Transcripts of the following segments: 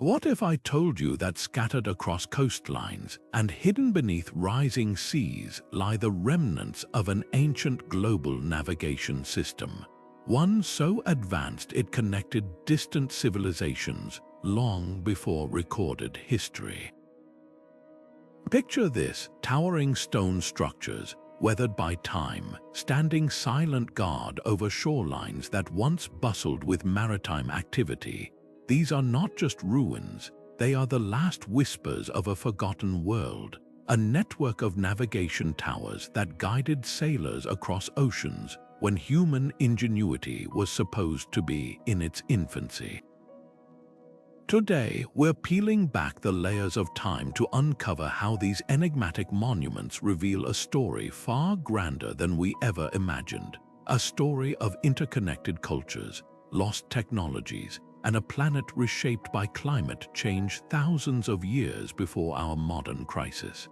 What if I told you that scattered across coastlines and hidden beneath rising seas lie the remnants of an ancient global navigation system, one so advanced it connected distant civilizations long before recorded history? Picture this: towering stone structures, weathered by time, standing silent guard over shorelines that once bustled with maritime activity. These are not just ruins, they are the last whispers of a forgotten world, a network of navigation towers that guided sailors across oceans when human ingenuity was supposed to be in its infancy. Today, we're peeling back the layers of time to uncover how these enigmatic monuments reveal a story far grander than we ever imagined, a story of interconnected cultures, lost technologies, and a planet reshaped by climate change thousands of years before our modern crisis.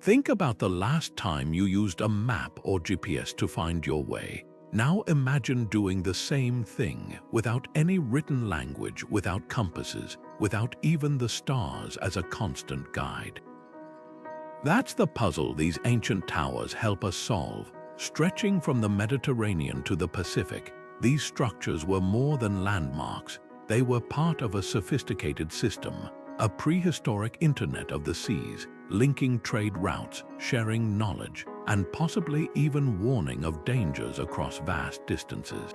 Think about the last time you used a map or GPS to find your way. Now imagine doing the same thing without any written language, without compasses, without even the stars as a constant guide. That's the puzzle these ancient towers help us solve. Stretching from the Mediterranean to the Pacific, these structures were more than landmarks. They were part of a sophisticated system, a prehistoric internet of the seas, linking trade routes, sharing knowledge, and possibly even warning of dangers across vast distances.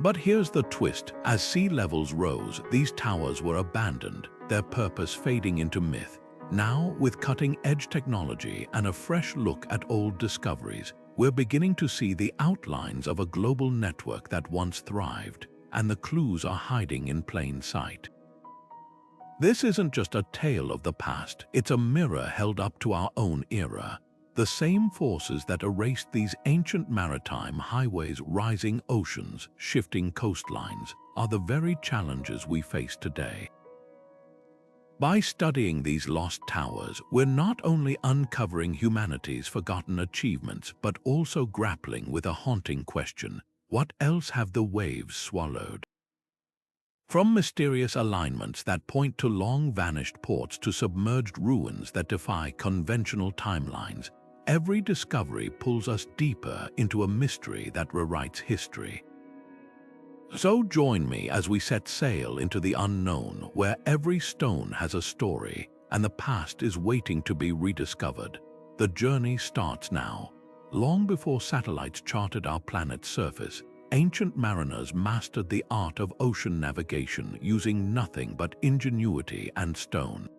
But here's the twist: as sea levels rose, these towers were abandoned, their purpose fading into myth. Now, with cutting-edge technology and a fresh look at old discoveries, we're beginning to see the outlines of a global network that once thrived, and the clues are hiding in plain sight. This isn't just a tale of the past, it's a mirror held up to our own era. The same forces that erased these ancient maritime highways, rising oceans, shifting coastlines, are the very challenges we face today. By studying these lost towers, we're not only uncovering humanity's forgotten achievements, but also grappling with a haunting question: what else have the waves swallowed? From mysterious alignments that point to long-vanished ports to submerged ruins that defy conventional timelines, every discovery pulls us deeper into a mystery that rewrites history. So join me as we set sail into the unknown, where every stone has a story and the past is waiting to be rediscovered. The journey starts now. Long before satellites charted our planet's surface, ancient mariners mastered the art of ocean navigation using nothing but ingenuity and stone.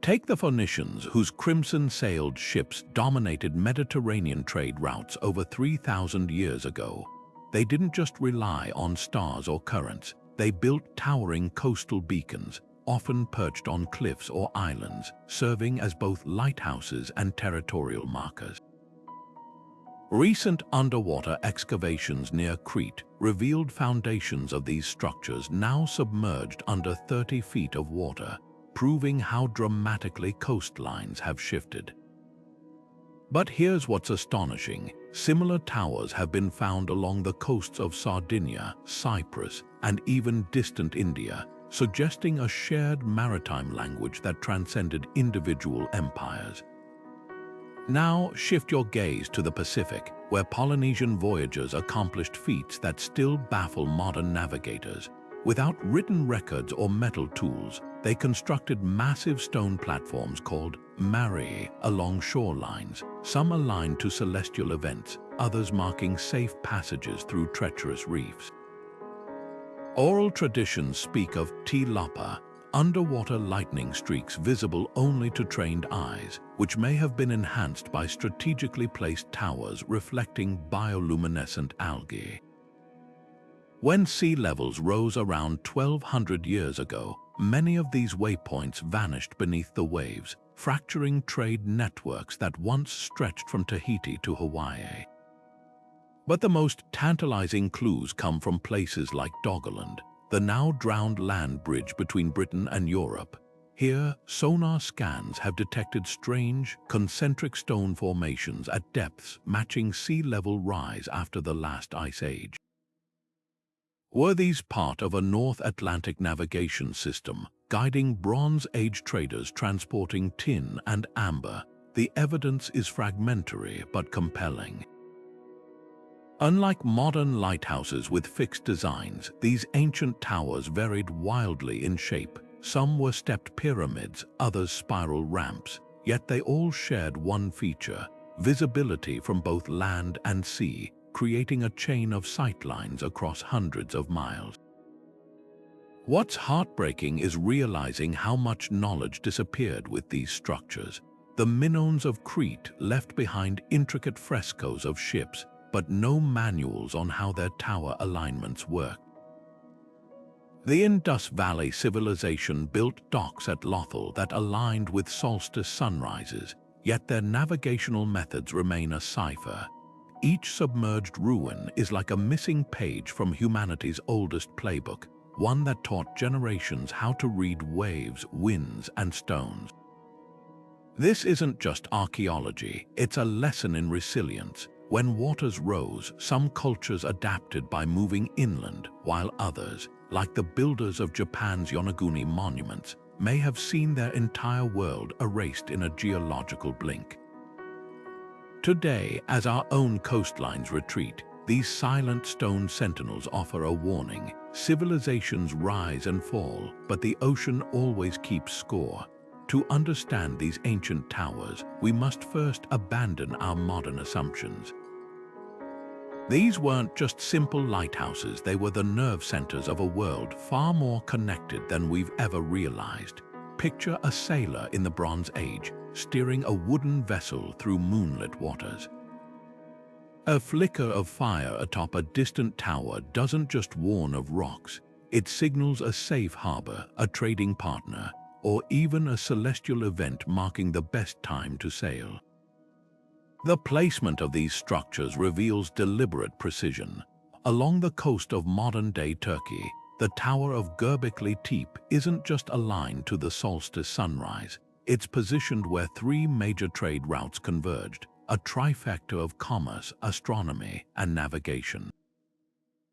Take the Phoenicians, whose crimson-sailed ships dominated Mediterranean trade routes over 3,000 years ago. They didn't just rely on stars or currents, they built towering coastal beacons, often perched on cliffs or islands, serving as both lighthouses and territorial markers. Recent underwater excavations near Crete revealed foundations of these structures now submerged under 30 feet of water, proving how dramatically coastlines have shifted. But here's what's astonishing: similar towers have been found along the coasts of Sardinia, Cyprus, and even distant India, suggesting a shared maritime language that transcended individual empires. Now shift your gaze to the Pacific, where Polynesian voyagers accomplished feats that still baffle modern navigators. Without written records or metal tools, they constructed massive stone platforms called marae along shorelines, some aligned to celestial events, others marking safe passages through treacherous reefs. Oral traditions speak of tilapa, underwater lightning streaks visible only to trained eyes, which may have been enhanced by strategically placed towers reflecting bioluminescent algae. When sea levels rose around 1,200 years ago, many of these waypoints vanished beneath the waves, fracturing trade networks that once stretched from Tahiti to Hawaii. But the most tantalizing clues come from places like Doggerland, the now drowned land bridge between Britain and Europe. Here, sonar scans have detected strange, concentric stone formations at depths matching sea level rise after the last ice age. Were these part of a North Atlantic navigation system, guiding Bronze Age traders transporting tin and amber? The evidence is fragmentary but compelling. Unlike modern lighthouses with fixed designs, these ancient towers varied wildly in shape. Some were stepped pyramids, others spiral ramps, yet they all shared one feature: visibility from both land and sea, creating a chain of sightlines across hundreds of miles. What's heartbreaking is realizing how much knowledge disappeared with these structures. The Minoans of Crete left behind intricate frescoes of ships, but no manuals on how their tower alignments work. The Indus Valley civilization built docks at Lothal that aligned with solstice sunrises, yet their navigational methods remain a cipher. Each submerged ruin is like a missing page from humanity's oldest playbook, one that taught generations how to read waves, winds, and stones. This isn't just archaeology, it's a lesson in resilience. When waters rose, some cultures adapted by moving inland, while others, like the builders of Japan's Yonaguni monuments, may have seen their entire world erased in a geological blink. Today, as our own coastlines retreat, these silent stone sentinels offer a warning. Civilizations rise and fall, but the ocean always keeps score. To understand these ancient towers, we must first abandon our modern assumptions. These weren't just simple lighthouses, they were the nerve centers of a world far more connected than we've ever realized. Picture a sailor in the Bronze Age, steering a wooden vessel through moonlit waters. A flicker of fire atop a distant tower doesn't just warn of rocks, it signals a safe harbor, a trading partner, or even a celestial event marking the best time to sail. The placement of these structures reveals deliberate precision. Along the coast of modern-day Turkey, the Tower of Göbekli Tepe isn't just aligned to the solstice sunrise, it's positioned where three major trade routes converged, a trifecta of commerce, astronomy, and navigation.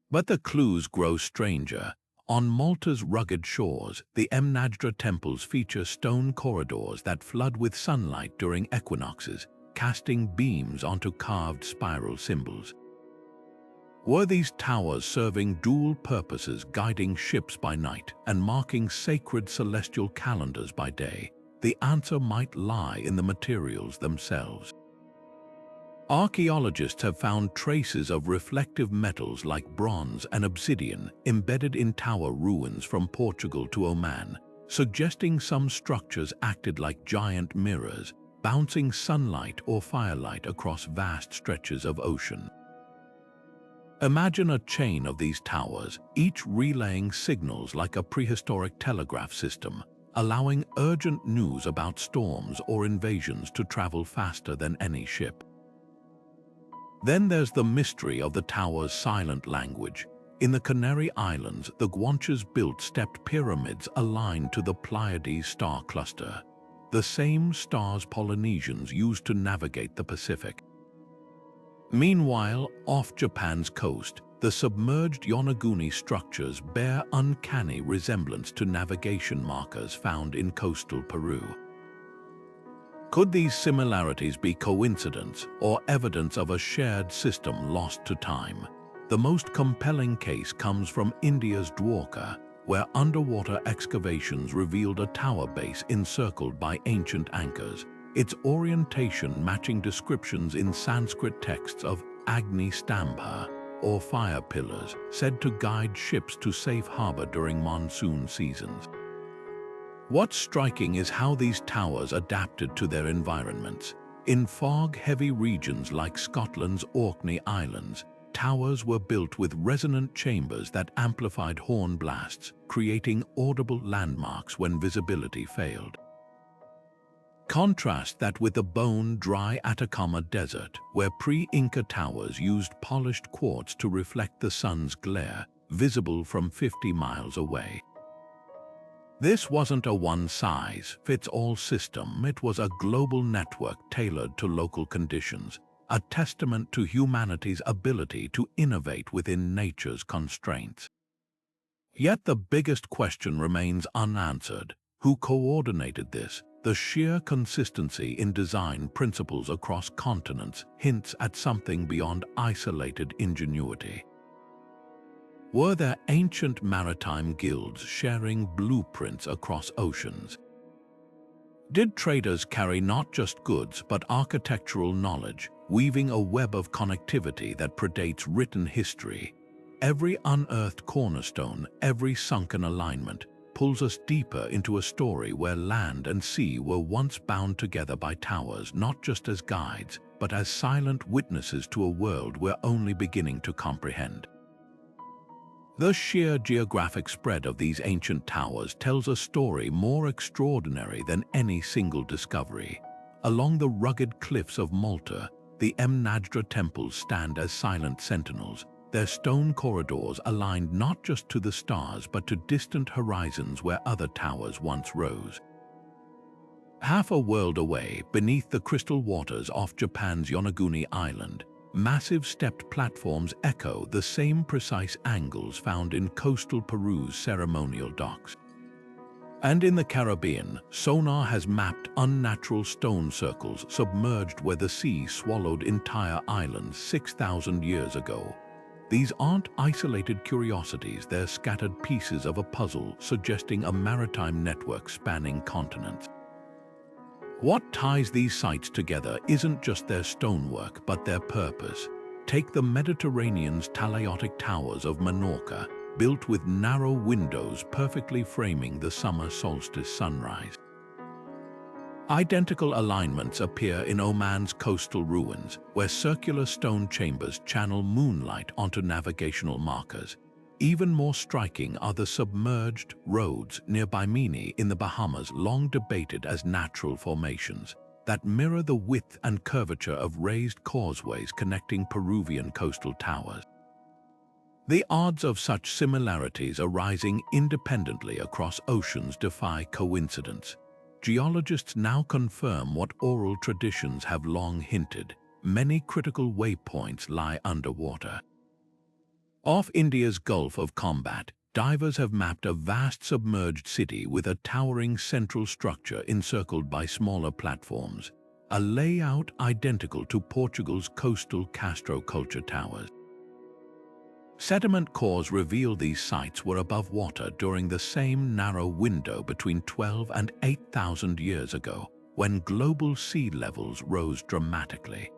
But the clues grow stranger. On Malta's rugged shores, the Mnajdra temples feature stone corridors that flood with sunlight during equinoxes, casting beams onto carved spiral symbols. Were these towers serving dual purposes, guiding ships by night and marking sacred celestial calendars by day? The answer might lie in the materials themselves. Archaeologists have found traces of reflective metals like bronze and obsidian embedded in tower ruins from Portugal to Oman, suggesting some structures acted like giant mirrors, bouncing sunlight or firelight across vast stretches of ocean. Imagine a chain of these towers, each relaying signals like a prehistoric telegraph system, allowing urgent news about storms or invasions to travel faster than any ship. Then there's the mystery of the tower's silent language. In the Canary Islands, the Guanches built stepped pyramids aligned to the Pleiades star cluster, the same stars Polynesians used to navigate the Pacific. Meanwhile, off Japan's coast, the submerged Yonaguni structures bear uncanny resemblance to navigation markers found in coastal Peru. Could these similarities be coincidence or evidence of a shared system lost to time? The most compelling case comes from India's Dwarka, where underwater excavations revealed a tower base encircled by ancient anchors, its orientation matching descriptions in Sanskrit texts of Agni Stambha, or fire pillars, said to guide ships to safe harbor during monsoon seasons. What's striking is how these towers adapted to their environments. In fog-heavy regions like Scotland's Orkney Islands, towers were built with resonant chambers that amplified horn blasts, creating audible landmarks when visibility failed. Contrast that with the bone-dry Atacama Desert, where pre-Inca towers used polished quartz to reflect the sun's glare, visible from 50 miles away. This wasn't a one-size-fits-all system, it was a global network tailored to local conditions, a testament to humanity's ability to innovate within nature's constraints. Yet the biggest question remains unanswered. Who coordinated this? The sheer consistency in design principles across continents hints at something beyond isolated ingenuity. Were there ancient maritime guilds sharing blueprints across oceans? Did traders carry not just goods but architectural knowledge, weaving a web of connectivity that predates written history? Every unearthed cornerstone, every sunken alignment, pulls us deeper into a story where land and sea were once bound together by towers, not just as guides, but as silent witnesses to a world we're only beginning to comprehend. The sheer geographic spread of these ancient towers tells a story more extraordinary than any single discovery. Along the rugged cliffs of Malta, the Najdra temples stand as silent sentinels, their stone corridors aligned not just to the stars but to distant horizons where other towers once rose. Half a world away, beneath the crystal waters off Japan's Yonaguni Island, massive stepped platforms echo the same precise angles found in coastal Peru's ceremonial docks. And in the Caribbean, sonar has mapped unnatural stone circles submerged where the sea swallowed entire islands 6,000 years ago. These aren't isolated curiosities, they're scattered pieces of a puzzle suggesting a maritime network spanning continents. What ties these sites together isn't just their stonework, but their purpose. Take the Mediterranean's Talaiotic towers of Menorca, built with narrow windows perfectly framing the summer solstice sunrise. Identical alignments appear in Oman's coastal ruins, where circular stone chambers channel moonlight onto navigational markers. Even more striking are the submerged roads near Bimini in the Bahamas, long debated as natural formations, that mirror the width and curvature of raised causeways connecting Peruvian coastal towers. The odds of such similarities arising independently across oceans defy coincidence. Geologists now confirm what oral traditions have long hinted: many critical waypoints lie underwater. Off India's Gulf of Combat, divers have mapped a vast submerged city with a towering central structure encircled by smaller platforms, a layout identical to Portugal's coastal Castro culture towers. Sediment cores reveal these sites were above water during the same narrow window between 12 and 8,000 years ago, when global sea levels rose dramatically.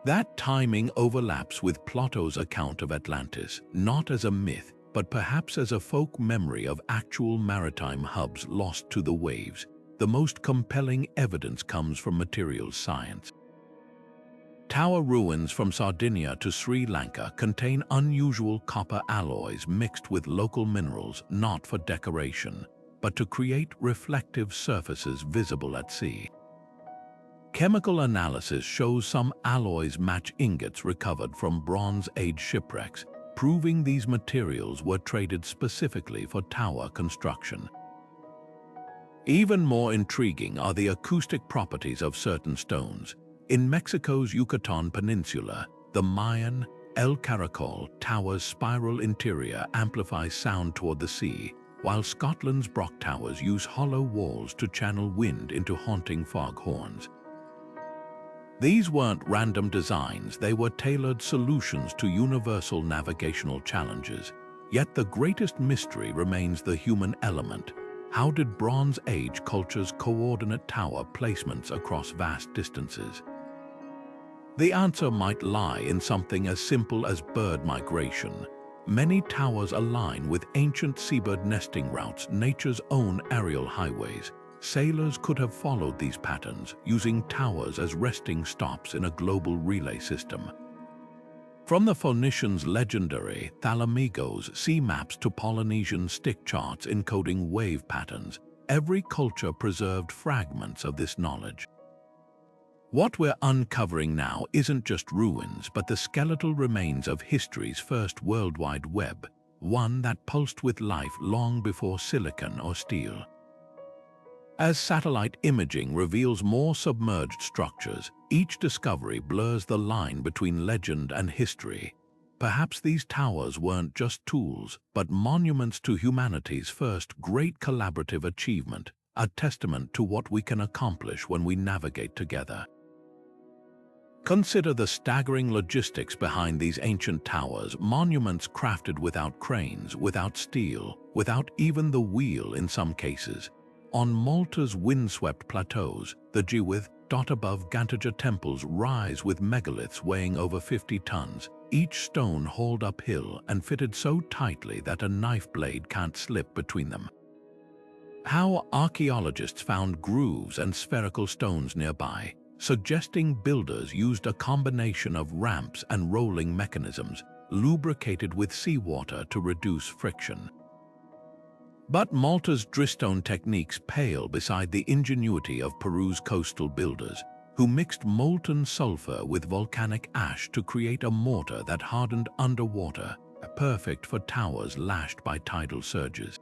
That timing overlaps with Plato's account of Atlantis, not as a myth, but perhaps as a folk memory of actual maritime hubs lost to the waves. The most compelling evidence comes from materials science. Tower ruins from Sardinia to Sri Lanka contain unusual copper alloys mixed with local minerals, not for decoration, but to create reflective surfaces visible at sea. Chemical analysis shows some alloys match ingots recovered from Bronze Age shipwrecks, proving these materials were traded specifically for tower construction. Even more intriguing are the acoustic properties of certain stones. In Mexico's Yucatan Peninsula, the Mayan El Caracol tower's spiral interior amplifies sound toward the sea, while Scotland's Brock towers use hollow walls to channel wind into haunting foghorns. These weren't random designs, they were tailored solutions to universal navigational challenges. Yet the greatest mystery remains the human element. How did Bronze Age cultures coordinate tower placements across vast distances? The answer might lie in something as simple as bird migration. Many towers align with ancient seabird nesting routes, nature's own aerial highways. Sailors could have followed these patterns, using towers as resting stops in a global relay system. From the Phoenicians' legendary Thalamigos sea maps to Polynesian stick charts encoding wave patterns, every culture preserved fragments of this knowledge. What we're uncovering now isn't just ruins, but the skeletal remains of history's first worldwide web, one that pulsed with life long before silicon or steel. As satellite imaging reveals more submerged structures, each discovery blurs the line between legend and history. Perhaps these towers weren't just tools, but monuments to humanity's first great collaborative achievement, a testament to what we can accomplish when we navigate together. Consider the staggering logistics behind these ancient towers, monuments crafted without cranes, without steel, without even the wheel in some cases. On Malta's windswept plateaus, the Jiwith dot above Gantaja temples rise with megaliths weighing over 50 tons, each stone hauled uphill and fitted so tightly that a knife blade can't slip between them. How archaeologists found grooves and spherical stones nearby, suggesting builders used a combination of ramps and rolling mechanisms, lubricated with seawater to reduce friction. But Malta's dristone techniques pale beside the ingenuity of Peru's coastal builders, who mixed molten sulfur with volcanic ash to create a mortar that hardened underwater, perfect for towers lashed by tidal surges.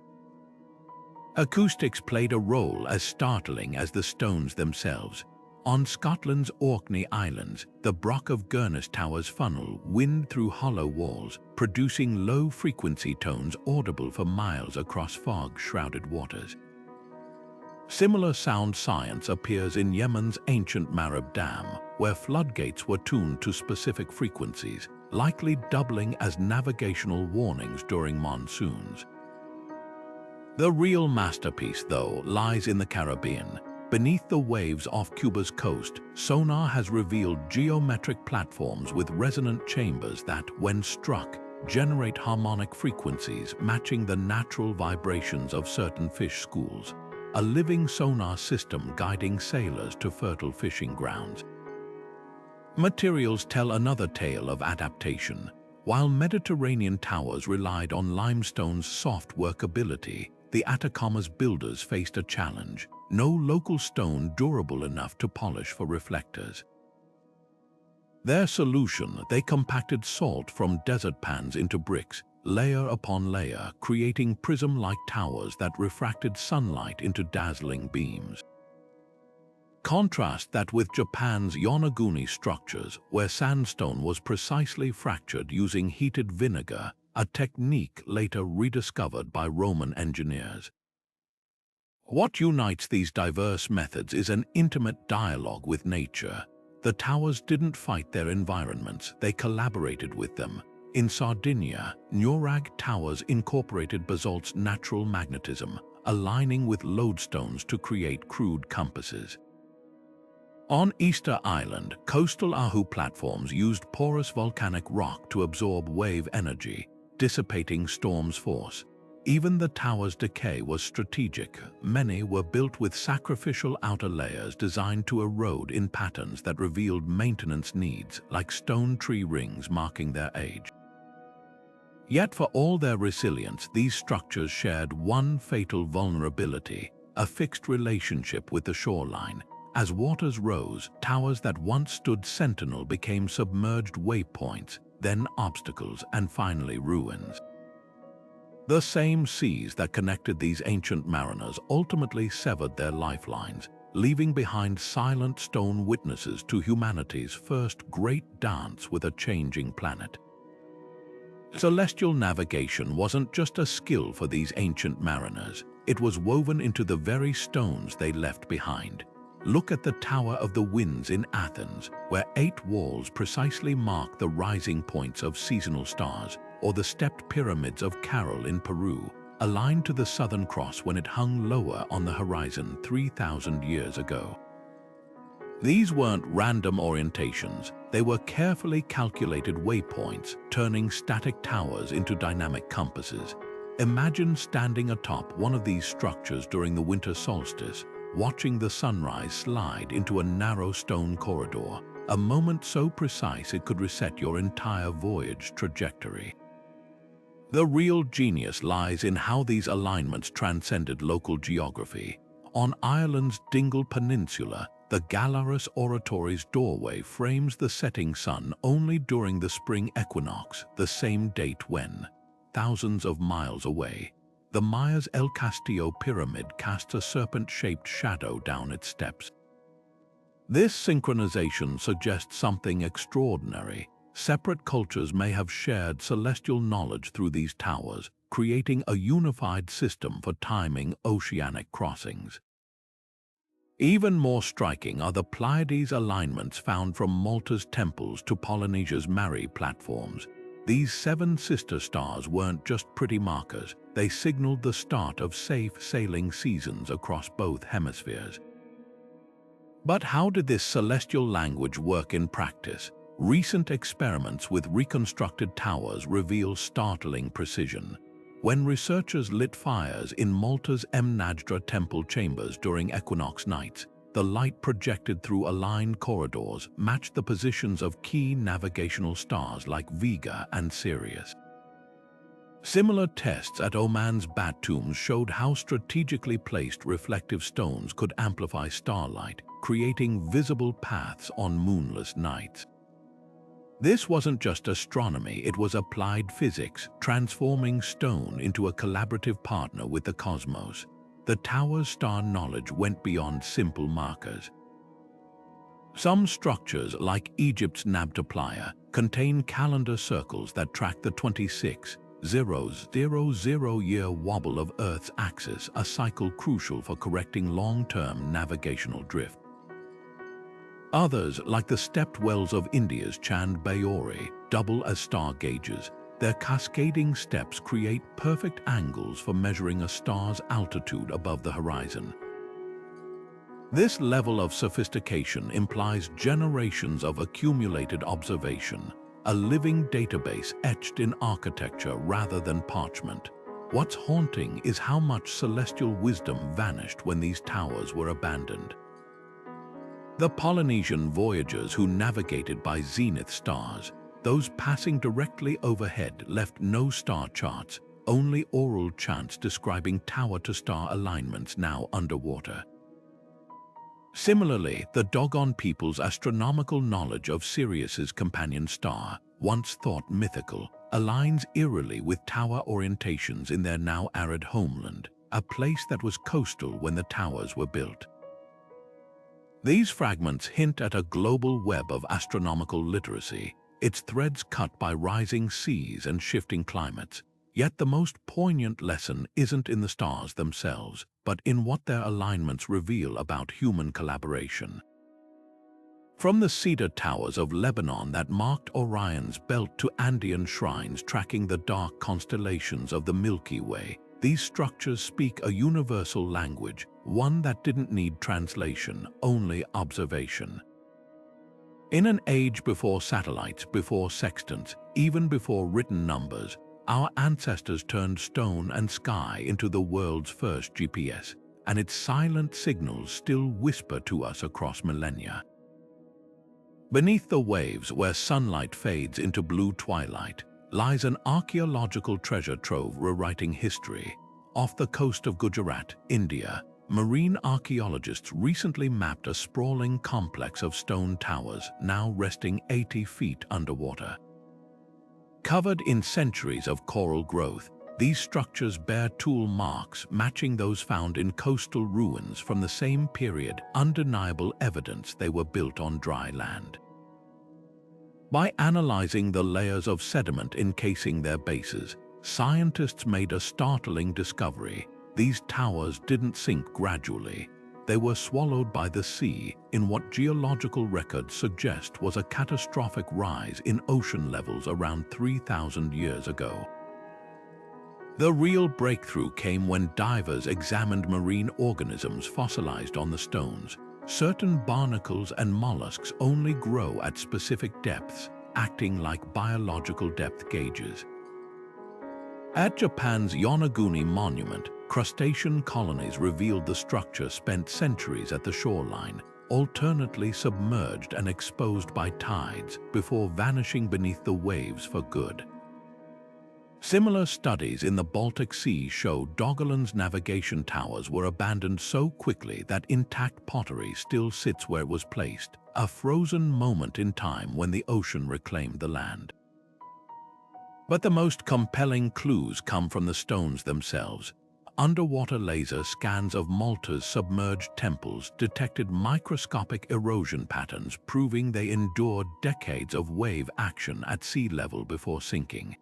Acoustics played a role as startling as the stones themselves. On Scotland's Orkney Islands, the Broch of Gurness towers funnel wind through hollow walls, producing low-frequency tones audible for miles across fog-shrouded waters. Similar sound science appears in Yemen's ancient Marib Dam, where floodgates were tuned to specific frequencies, likely doubling as navigational warnings during monsoons. The real masterpiece, though, lies in the Caribbean. Beneath the waves off Cuba's coast, sonar has revealed geometric platforms with resonant chambers that, when struck, generate harmonic frequencies matching the natural vibrations of certain fish schools, a living sonar system guiding sailors to fertile fishing grounds. Materials tell another tale of adaptation. While Mediterranean towers relied on limestone's soft workability, the Atacama's builders faced a challenge: no local stone durable enough to polish for reflectors. Their solution: they compacted salt from desert pans into bricks, layer upon layer, creating prism-like towers that refracted sunlight into dazzling beams. Contrast that with Japan's Yonaguni structures, where sandstone was precisely fractured using heated vinegar, a technique later rediscovered by Roman engineers. What unites these diverse methods is an intimate dialogue with nature. The towers didn't fight their environments, they collaborated with them. In Sardinia, Nurag towers incorporated basalt's natural magnetism, aligning with lodestones to create crude compasses. On Easter Island, coastal Ahu platforms used porous volcanic rock to absorb wave energy, dissipating storm's force. Even the tower's decay was strategic. Many were built with sacrificial outer layers designed to erode in patterns that revealed maintenance needs, like stone tree rings marking their age. Yet for all their resilience, these structures shared one fatal vulnerability: a fixed relationship with the shoreline. As waters rose, towers that once stood sentinel became submerged waypoints, then obstacles, and finally ruins. The same seas that connected these ancient mariners ultimately severed their lifelines, leaving behind silent stone witnesses to humanity's first great dance with a changing planet. Celestial navigation wasn't just a skill for these ancient mariners, it was woven into the very stones they left behind. Look at the Tower of the Winds in Athens, where 8 walls precisely mark the rising points of seasonal stars, or the stepped pyramids of Caral in Peru, aligned to the Southern Cross when it hung lower on the horizon 3,000 years ago. These weren't random orientations, they were carefully calculated waypoints, turning static towers into dynamic compasses. Imagine standing atop one of these structures during the winter solstice, watching the sunrise slide into a narrow stone corridor, a moment so precise it could reset your entire voyage trajectory. The real genius lies in how these alignments transcended local geography. On Ireland's Dingle Peninsula, the Gallarus Oratory's doorway frames the setting sun only during the spring equinox, the same date when, thousands of miles away, the Maya's El Castillo pyramid casts a serpent-shaped shadow down its steps. This synchronization suggests something extraordinary. separate cultures may have shared celestial knowledge through these towers, creating a unified system for timing oceanic crossings. Even more striking are the Pleiades alignments found from Malta's temples to Polynesia's Mare platforms. These 7 sister stars weren't just pretty markers, they signaled the start of safe sailing seasons across both hemispheres. But how did this celestial language work in practice? Recent experiments with reconstructed towers reveal startling precision. When researchers lit fires in Malta's Mnajdra temple chambers during equinox nights, the light projected through aligned corridors matched the positions of key navigational stars like Vega and Sirius. Similar tests at Oman's Bat tombs showed how strategically placed reflective stones could amplify starlight, creating visible paths on moonless nights. This wasn't just astronomy, it was applied physics, transforming stone into a collaborative partner with the cosmos. The tower's star knowledge went beyond simple markers. Some structures, like Egypt's Nabta Playa, contain calendar circles that track the 26,000-year wobble of Earth's axis, a cycle crucial for correcting long-term navigational drift. Others, like the stepped wells of India's Chand Bayori, double as star gauges. Their cascading steps create perfect angles for measuring a star's altitude above the horizon. This level of sophistication implies generations of accumulated observation, a living database etched in architecture rather than parchment. What's haunting is how much celestial wisdom vanished when these towers were abandoned. The Polynesian voyagers who navigated by zenith stars, those passing directly overhead, left no star charts, only oral chants describing tower-to-star alignments now underwater. Similarly, the Dogon people's astronomical knowledge of Sirius's companion star, once thought mythical, aligns eerily with tower orientations in their now arid homeland, a place that was coastal when the towers were built. These fragments hint at a global web of astronomical literacy, its threads cut by rising seas and shifting climates. Yet the most poignant lesson isn't in the stars themselves, but in what their alignments reveal about human collaboration. From the cedar towers of Lebanon that marked Orion's belt to Andean shrines tracking the dark constellations of the Milky Way, these structures speak a universal language, one that didn't need translation, only observation. In an age before satellites, before sextants, even before written numbers, our ancestors turned stone and sky into the world's first GPS, and its silent signals still whisper to us across millennia. Beneath the waves, where sunlight fades into blue twilight, lies an archaeological treasure trove rewriting history. Off the coast of Gujarat, India, marine archaeologists recently mapped a sprawling complex of stone towers now resting 80 feet underwater. Covered in centuries of coral growth, these structures bear tool marks matching those found in coastal ruins from the same period, undeniable evidence they were built on dry land. By analyzing the layers of sediment encasing their bases, scientists made a startling discovery. These towers didn't sink gradually. They were swallowed by the sea in what geological records suggest was a catastrophic rise in ocean levels around 3,000 years ago. The real breakthrough came when divers examined marine organisms fossilized on the stones. Certain barnacles and mollusks only grow at specific depths, acting like biological depth gauges. At Japan's Yonaguni monument, crustacean colonies revealed the structure spent centuries at the shoreline, alternately submerged and exposed by tides before vanishing beneath the waves for good. Similar studies in the Baltic Sea show Doggerland's navigation towers were abandoned so quickly that intact pottery still sits where it was placed, a frozen moment in time when the ocean reclaimed the land. But the most compelling clues come from the stones themselves. underwater laser scans of Malta's submerged temples detected microscopic erosion patterns, proving they endured decades of wave action at sea level before sinking.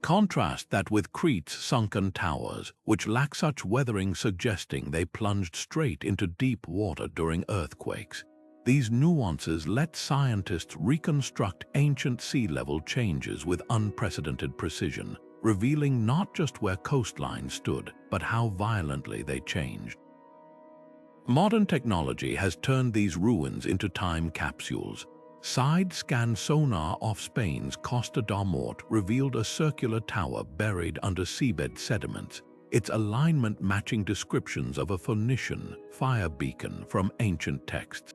Contrast that with Crete's sunken towers, which lack such weathering, suggesting they plunged straight into deep water during earthquakes. These nuances let scientists reconstruct ancient sea level changes with unprecedented precision, revealing not just where coastlines stood, but how violently they changed. Modern technology has turned these ruins into time capsules. Side-scan sonar off Spain's Costa da Mort revealed a circular tower buried under seabed sediments, its alignment matching descriptions of a Phoenician fire beacon from ancient texts.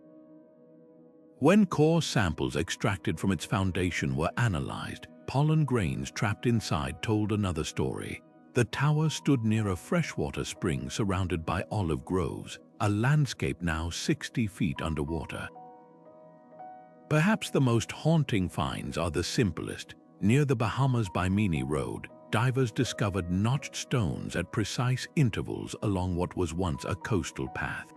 When core samples extracted from its foundation were analyzed, pollen grains trapped inside told another story. The tower stood near a freshwater spring surrounded by olive groves, a landscape now 60 feet underwater. Perhaps the most haunting finds are the simplest. Near the Bahamas Bimini Road, divers discovered notched stones at precise intervals along what was once a coastal path.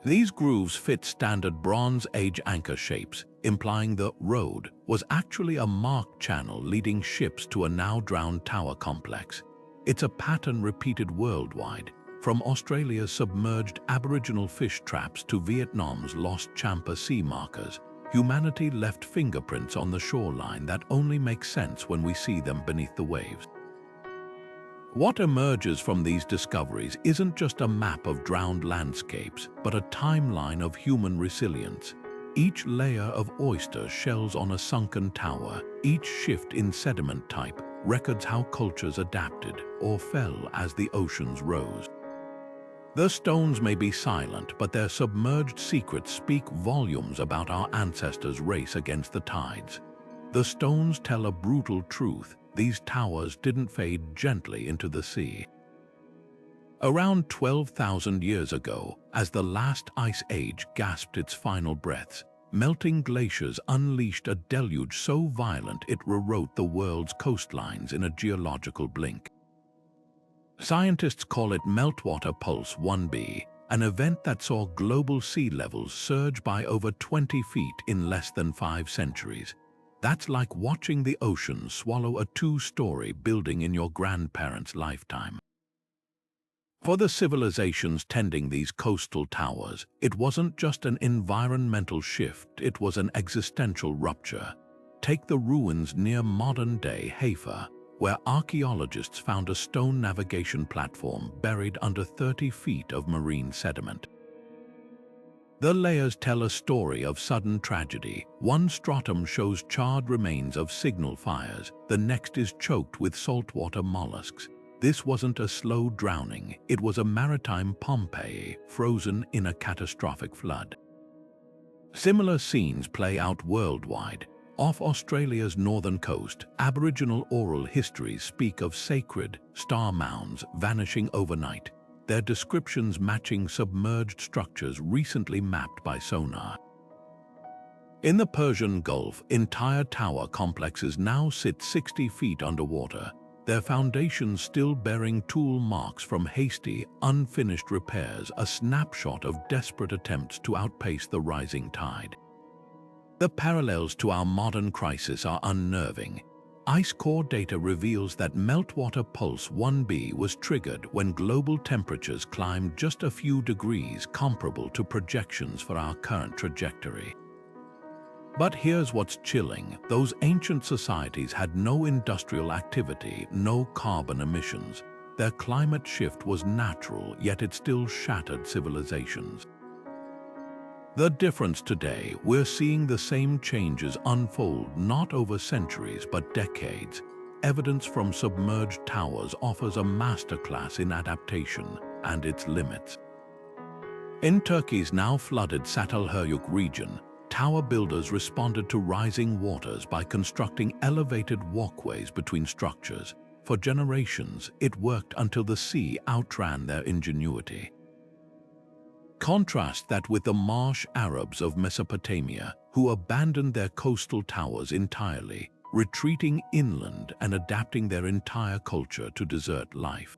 These grooves fit standard Bronze Age anchor shapes, implying the road was actually a marked channel leading ships to a now-drowned tower complex. It's a pattern repeated worldwide, from Australia's submerged Aboriginal fish traps to Vietnam's lost Champa sea markers. Humanity left fingerprints on the shoreline that only make sense when we see them beneath the waves. What emerges from these discoveries isn't just a map of drowned landscapes, but a timeline of human resilience. Each layer of oyster shells on a sunken tower, each shift in sediment type, records how cultures adapted or fell as the oceans rose. The stones may be silent, but their submerged secrets speak volumes about our ancestors' race against the tides. The stones tell a brutal truth: these towers didn't fade gently into the sea. Around 12,000 years ago, as the last ice age gasped its final breaths, melting glaciers unleashed a deluge so violent it rewrote the world's coastlines in a geological blink. Scientists call it Meltwater Pulse 1b, an event that saw global sea levels surge by over 20 feet in less than 5 centuries. That's like watching the ocean swallow a 2-story building in your grandparents' lifetime. For the civilizations tending these coastal towers, it wasn't just an environmental shift, it was an existential rupture. Take the ruins near modern-day Haifa, where archaeologists found a stone navigation platform buried under 30 feet of marine sediment. The layers tell a story of sudden tragedy. One stratum shows charred remains of signal fires, the next is choked with saltwater mollusks. This wasn't a slow drowning, it was a maritime Pompeii frozen in a catastrophic flood. Similar scenes play out worldwide. Off Australia's northern coast, Aboriginal oral histories speak of sacred star mounds vanishing overnight, their descriptions matching submerged structures recently mapped by sonar. In the Persian Gulf, entire tower complexes now sit 60 feet underwater, their foundations still bearing tool marks from hasty, unfinished repairs, a snapshot of desperate attempts to outpace the rising tide. The parallels to our modern crisis are unnerving. Ice core data reveals that Meltwater Pulse 1b was triggered when global temperatures climbed just a few degrees, comparable to projections for our current trajectory. But here's what's chilling: those ancient societies had no industrial activity, no carbon emissions. Their climate shift was natural, yet it still shattered civilizations. The difference today, we're seeing the same changes unfold not over centuries but decades. Evidence from submerged towers offers a masterclass in adaptation and its limits. In Turkey's now flooded Çatalhöyük region, tower builders responded to rising waters by constructing elevated walkways between structures. For generations, it worked until the sea outran their ingenuity. Contrast that with the marsh Arabs of Mesopotamia, who abandoned their coastal towers entirely. retreating inland and adapting their entire culture to desert life.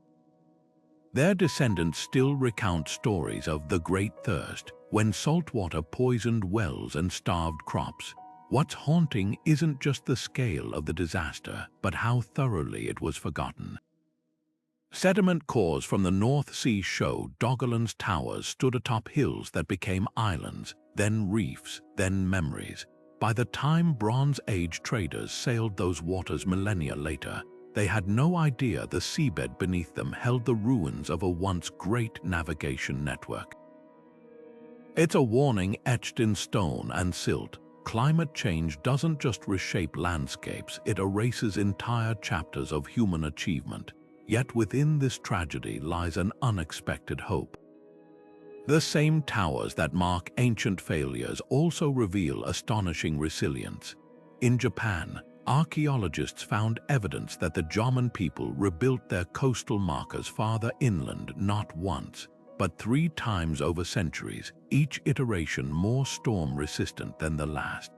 Their descendants still recount stories of the Great Thirst, when saltwater poisoned wells and starved crops. What's haunting isn't just the scale of the disaster, but how thoroughly it was forgotten. Sediment cores from the North Sea show Doggerland's towers stood atop hills that became islands, then reefs, then memories. By the time Bronze Age traders sailed those waters millennia later, they had no idea the seabed beneath them held the ruins of a once great navigation network. It's a warning etched in stone and silt. Climate change doesn't just reshape landscapes, it erases entire chapters of human achievement. Yet within this tragedy lies an unexpected hope. The same towers that mark ancient failures also reveal astonishing resilience. In Japan, archaeologists found evidence that the Jomon people rebuilt their coastal markers farther inland not once, but 3 times over centuries, each iteration more storm-resistant than the last.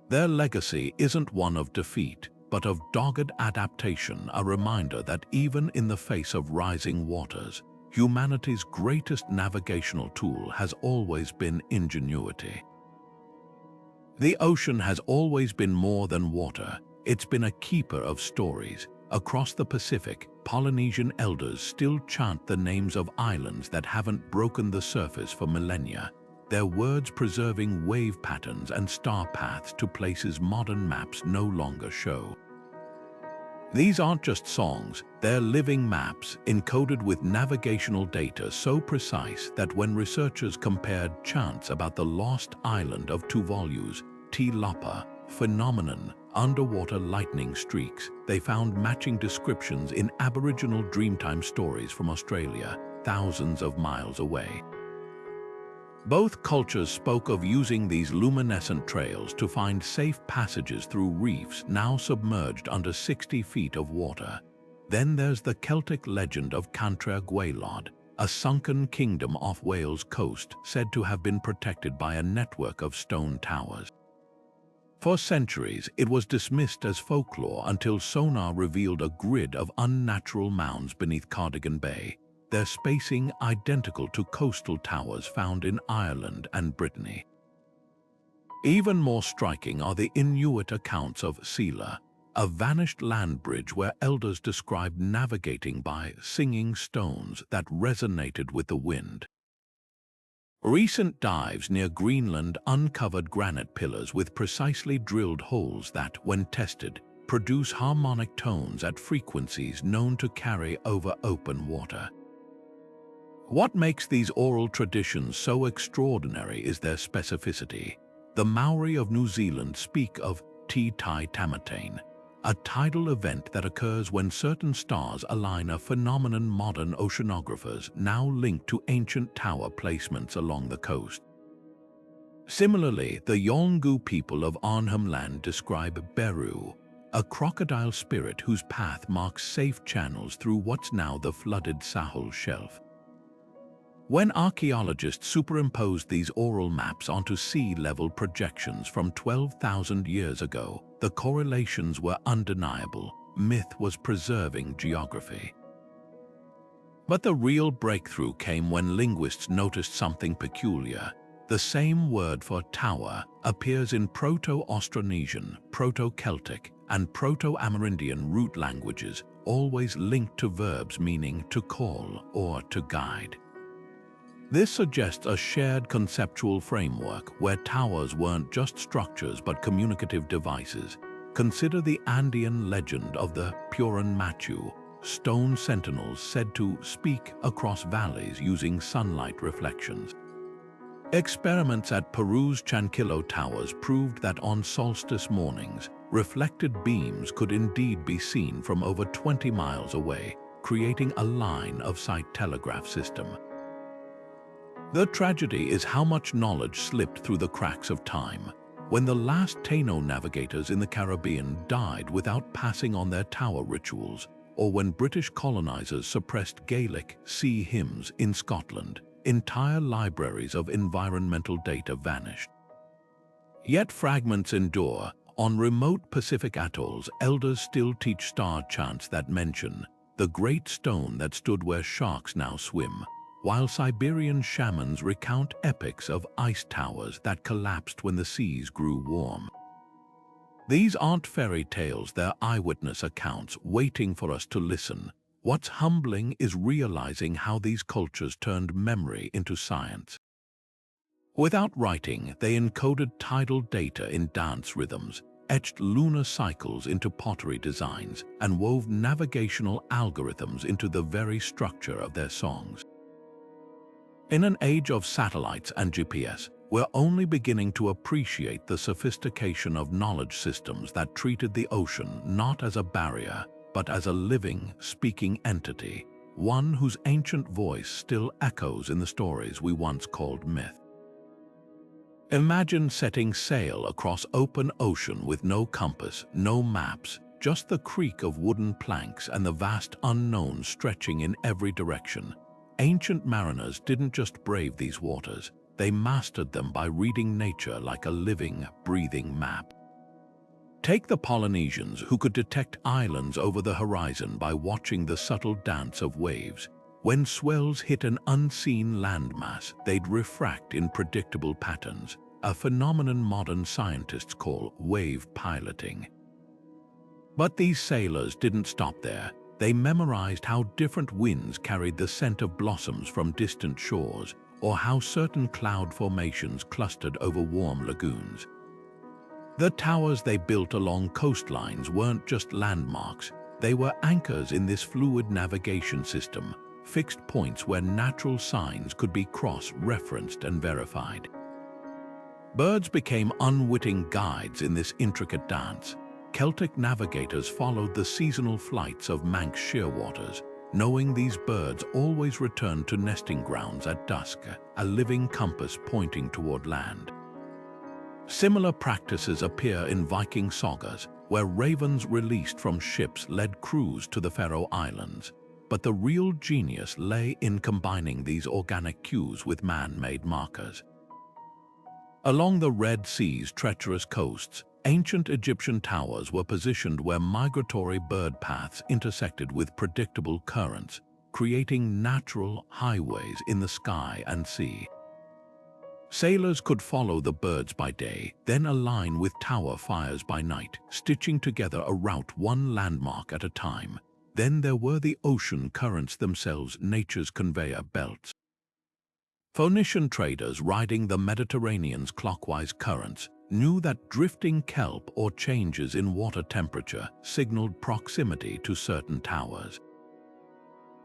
Their legacy isn't one of defeat, but of dogged adaptation, a reminder that even in the face of rising waters, humanity's greatest navigational tool has always been ingenuity. The ocean has always been more than water. It's been a keeper of stories. Across the Pacific, Polynesian elders still chant the names of islands that haven't broken the surface for millennia, their words preserving wave patterns and star paths to places modern maps no longer show. These aren't just songs, they're living maps encoded with navigational data so precise that when researchers compared chants about the lost island of Tuvalu's T-Lapa phenomenon, underwater lightning streaks, they found matching descriptions in Aboriginal Dreamtime stories from Australia, thousands of miles away. Both cultures spoke of using these luminescent trails to find safe passages through reefs now submerged under 60 feet of water. Then there's the Celtic legend of Cantref Gwaelod, a sunken kingdom off Wales' coast said to have been protected by a network of stone towers. For centuries, it was dismissed as folklore until sonar revealed a grid of unnatural mounds beneath Cardigan Bay, their spacing identical to coastal towers found in Ireland and Brittany. Even more striking are the Inuit accounts of Sela, a vanished land bridge where elders described navigating by singing stones that resonated with the wind. Recent dives near Greenland uncovered granite pillars with precisely drilled holes that, when tested, produce harmonic tones at frequencies known to carry over open water. What makes these oral traditions so extraordinary is their specificity. The Maori of New Zealand speak of Te Tai Tamatane, a tidal event that occurs when certain stars align, a phenomenon modern oceanographers now link to ancient tower placements along the coast. Similarly, the Yolngu people of Arnhem Land describe Beru, a crocodile spirit whose path marks safe channels through what's now the flooded Sahul Shelf. When archaeologists superimposed these oral maps onto sea-level projections from 12,000 years ago, the correlations were undeniable. Myth was preserving geography. But the real breakthrough came when linguists noticed something peculiar. The same word for tower appears in Proto-Austronesian, Proto-Celtic, and Proto-Amerindian root languages, always linked to verbs meaning to call or to guide. This suggests a shared conceptual framework where towers weren't just structures but communicative devices. Consider the Andean legend of the Puran Machu, stone sentinels said to speak across valleys using sunlight reflections. Experiments at Peru's Chanquillo Towers proved that on solstice mornings, reflected beams could indeed be seen from over 20 miles away, creating a line of sight telegraph system. The tragedy is how much knowledge slipped through the cracks of time. When the last Taino navigators in the Caribbean died without passing on their tower rituals, or when British colonizers suppressed Gaelic sea hymns in Scotland, entire libraries of environmental data vanished. Yet fragments endure, On remote Pacific atolls, elders still teach star chants that mention the great stone that stood where sharks now swim, while Siberian shamans recount epics of ice towers that collapsed when the seas grew warm. These aren't fairy tales, they're eyewitness accounts waiting for us to listen. What's humbling is realizing how these cultures turned memory into science. Without writing, they encoded tidal data in dance rhythms, etched lunar cycles into pottery designs, and wove navigational algorithms into the very structure of their songs. In an age of satellites and GPS, we're only beginning to appreciate the sophistication of knowledge systems that treated the ocean not as a barrier, but as a living, speaking entity, one whose ancient voice still echoes in the stories we once called myth. Imagine setting sail across open ocean with no compass, no maps, just the creak of wooden planks and the vast unknown stretching in every direction. Ancient mariners didn't just brave these waters, they mastered them by reading nature like a living, breathing map. Take the Polynesians, who could detect islands over the horizon by watching the subtle dance of waves. When swells hit an unseen landmass, they'd refract in predictable patterns, a phenomenon modern scientists call wave piloting. But these sailors didn't stop there. They memorized how different winds carried the scent of blossoms from distant shores, or how certain cloud formations clustered over warm lagoons. The towers they built along coastlines weren't just landmarks, they were anchors in this fluid navigation system, fixed points where natural signs could be cross-referenced and verified. Birds became unwitting guides in this intricate dance. Celtic navigators followed the seasonal flights of Manx shearwaters, knowing these birds always returned to nesting grounds at dusk, a living compass pointing toward land. Similar practices appear in Viking sagas, where ravens released from ships led crews to the Faroe Islands. But the real genius lay in combining these organic cues with man-made markers. Along the Red Sea's treacherous coasts, ancient Egyptian towers were positioned where migratory bird paths intersected with predictable currents, creating natural highways in the sky and sea. Sailors could follow the birds by day, then align with tower fires by night, stitching together a route one landmark at a time. Then there were the ocean currents themselves, nature's conveyor belts. Phoenician traders riding the Mediterranean's clockwise currents knew that drifting kelp or changes in water temperature signaled proximity to certain towers.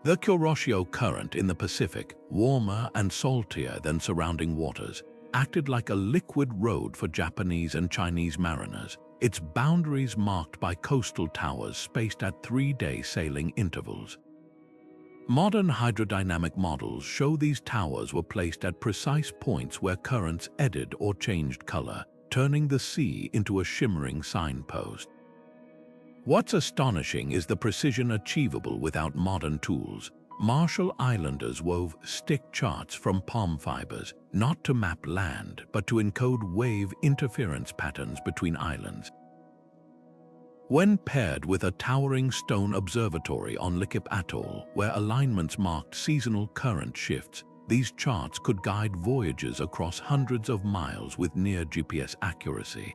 The Kuroshio current in the Pacific, warmer and saltier than surrounding waters, acted like a liquid road for Japanese and Chinese mariners, its boundaries marked by coastal towers spaced at 3-day sailing intervals. Modern hydrodynamic models show these towers were placed at precise points where currents eddied or changed color, turning the sea into a shimmering signpost. What's astonishing is the precision achievable without modern tools. Marshall Islanders wove stick charts from palm fibers, not to map land, but to encode wave interference patterns between islands. When paired with a towering stone observatory on Likip Atoll, where alignments marked seasonal current shifts, these charts could guide voyages across hundreds of miles with near GPS accuracy.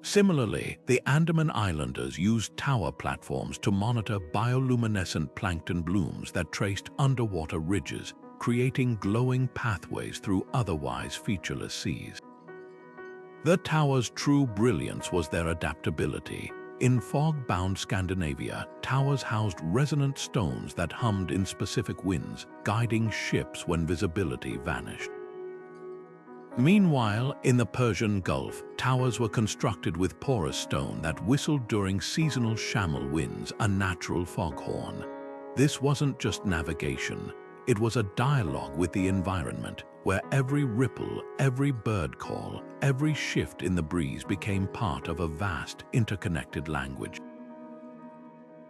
Similarly, the Andaman Islanders used tower platforms to monitor bioluminescent plankton blooms that traced underwater ridges, creating glowing pathways through otherwise featureless seas. The tower's true brilliance was their adaptability. In fog-bound Scandinavia, towers housed resonant stones that hummed in specific winds, guiding ships when visibility vanished. Meanwhile, in the Persian Gulf, towers were constructed with porous stone that whistled during seasonal shamal winds, a natural foghorn. This wasn't just navigation, it was a dialogue with the environment, where every ripple, every bird call, every shift in the breeze became part of a vast, interconnected language.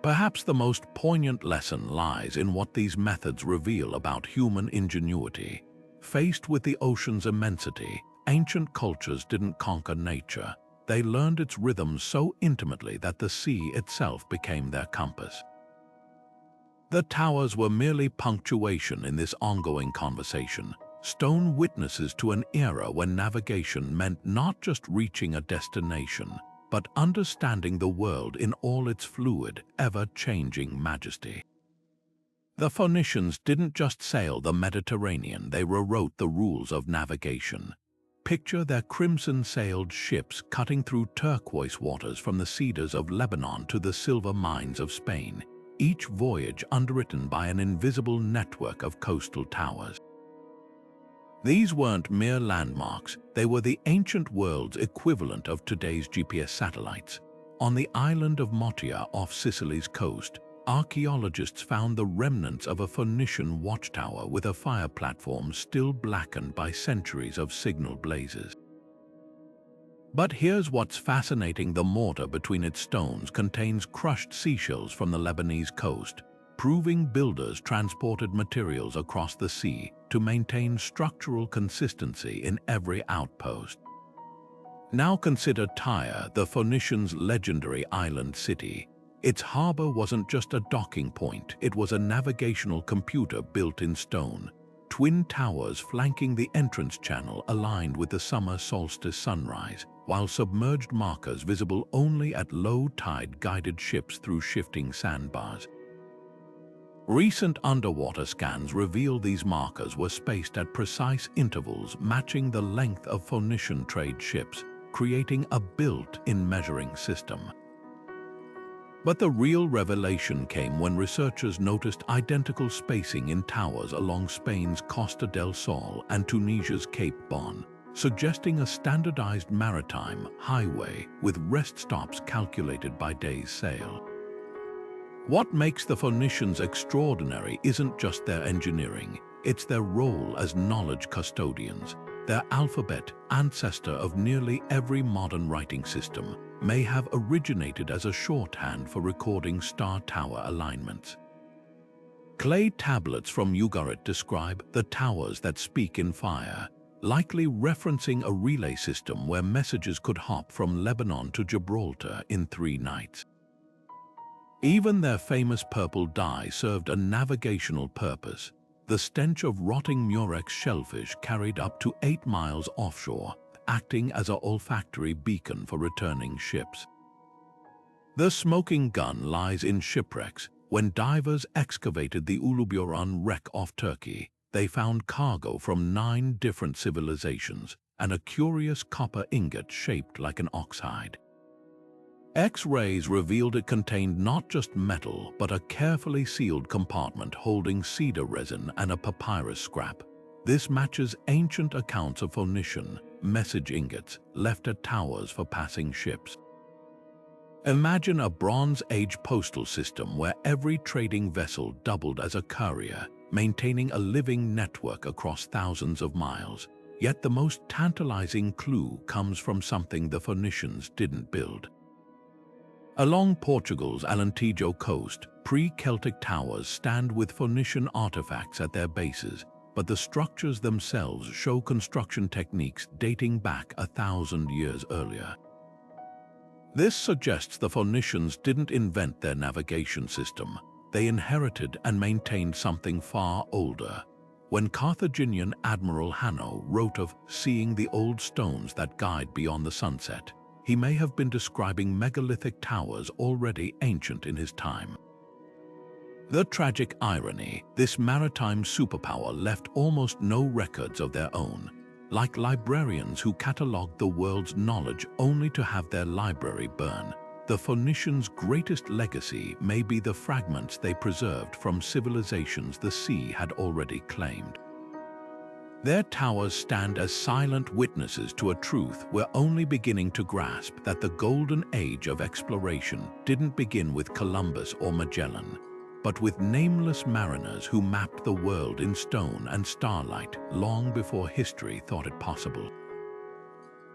Perhaps the most poignant lesson lies in what these methods reveal about human ingenuity. Faced with the ocean's immensity, ancient cultures didn't conquer nature. they learned its rhythms so intimately that the sea itself became their compass. The towers were merely punctuation in this ongoing conversation, stone witnesses to an era when navigation meant not just reaching a destination, but understanding the world in all its fluid, ever-changing majesty. The Phoenicians didn't just sail the Mediterranean, they rewrote the rules of navigation. Picture their crimson-sailed ships cutting through turquoise waters from the cedars of Lebanon to the silver mines of Spain, each voyage underwritten by an invisible network of coastal towers. These weren't mere landmarks, they were the ancient world's equivalent of today's GPS satellites. On the island of Motia off Sicily's coast, archaeologists found the remnants of a Phoenician watchtower with a fire platform still blackened by centuries of signal blazes. But here's what's fascinating: the mortar between its stones contains crushed seashells from the Lebanese coast, proving builders transported materials across the sea to maintain structural consistency in every outpost. Now consider Tyre, the Phoenicians' legendary island city. Its harbor wasn't just a docking point, it was a navigational computer built in stone. Twin towers flanking the entrance channel aligned with the summer solstice sunrise, while submerged markers visible only at low tide guided ships through shifting sandbars. Recent underwater scans reveal these markers were spaced at precise intervals matching the length of Phoenician trade ships, creating a built-in measuring system. But the real revelation came when researchers noticed identical spacing in towers along Spain's Costa del Sol and Tunisia's Cape Bon, suggesting a standardized maritime highway with rest stops calculated by day's sail. What makes the Phoenicians extraordinary isn't just their engineering, it's their role as knowledge custodians. Their alphabet, ancestor of nearly every modern writing system, may have originated as a shorthand for recording star tower alignments. Clay tablets from Ugarit describe the towers that speak in fire, likely referencing a relay system where messages could hop from Lebanon to Gibraltar in 3 nights. Even their famous purple dye served a navigational purpose. The stench of rotting murex shellfish carried up to 8 miles offshore, acting as an olfactory beacon for returning ships. The smoking gun lies in shipwrecks. When divers excavated the Uluburan wreck off Turkey, they found cargo from 9 different civilizations and a curious copper ingot shaped like an oxhide. X-rays revealed it contained not just metal, but a carefully sealed compartment holding cedar resin and a papyrus scrap. This matches ancient accounts of Phoenician message ingots left at towers for passing ships. Imagine a Bronze Age postal system where every trading vessel doubled as a courier, maintaining a living network across thousands of miles. Yet the most tantalizing clue comes from something the Phoenicians didn't build. Along Portugal's Alentejo coast, pre-Celtic towers stand with Phoenician artifacts at their bases, but the structures themselves show construction techniques dating back 1,000 years earlier. This suggests the Phoenicians didn't invent their navigation system. They inherited and maintained something far older. When Carthaginian Admiral Hanno wrote of seeing the old stones that guide beyond the sunset, he may have been describing megalithic towers already ancient in his time. The tragic irony: this maritime superpower left almost no records of their own, like librarians who catalogued the world's knowledge only to have their library burn. The Phoenicians' greatest legacy may be the fragments they preserved from civilizations the sea had already claimed. Their towers stand as silent witnesses to a truth we're only beginning to grasp: that the golden age of exploration didn't begin with Columbus or Magellan, but with nameless mariners who mapped the world in stone and starlight long before history thought it possible.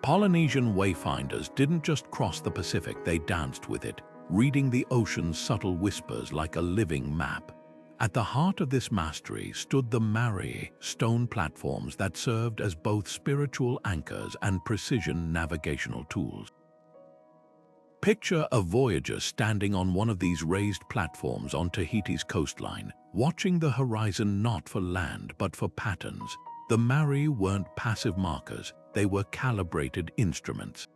Polynesian wayfinders didn't just cross the Pacific, they danced with it, reading the ocean's subtle whispers like a living map. At the heart of this mastery stood the Mari, stone platforms that served as both spiritual anchors and precision navigational tools. Picture a voyager standing on one of these raised platforms on Tahiti's coastline, watching the horizon not for land but for patterns. The Mari weren't passive markers, they were calibrated instruments.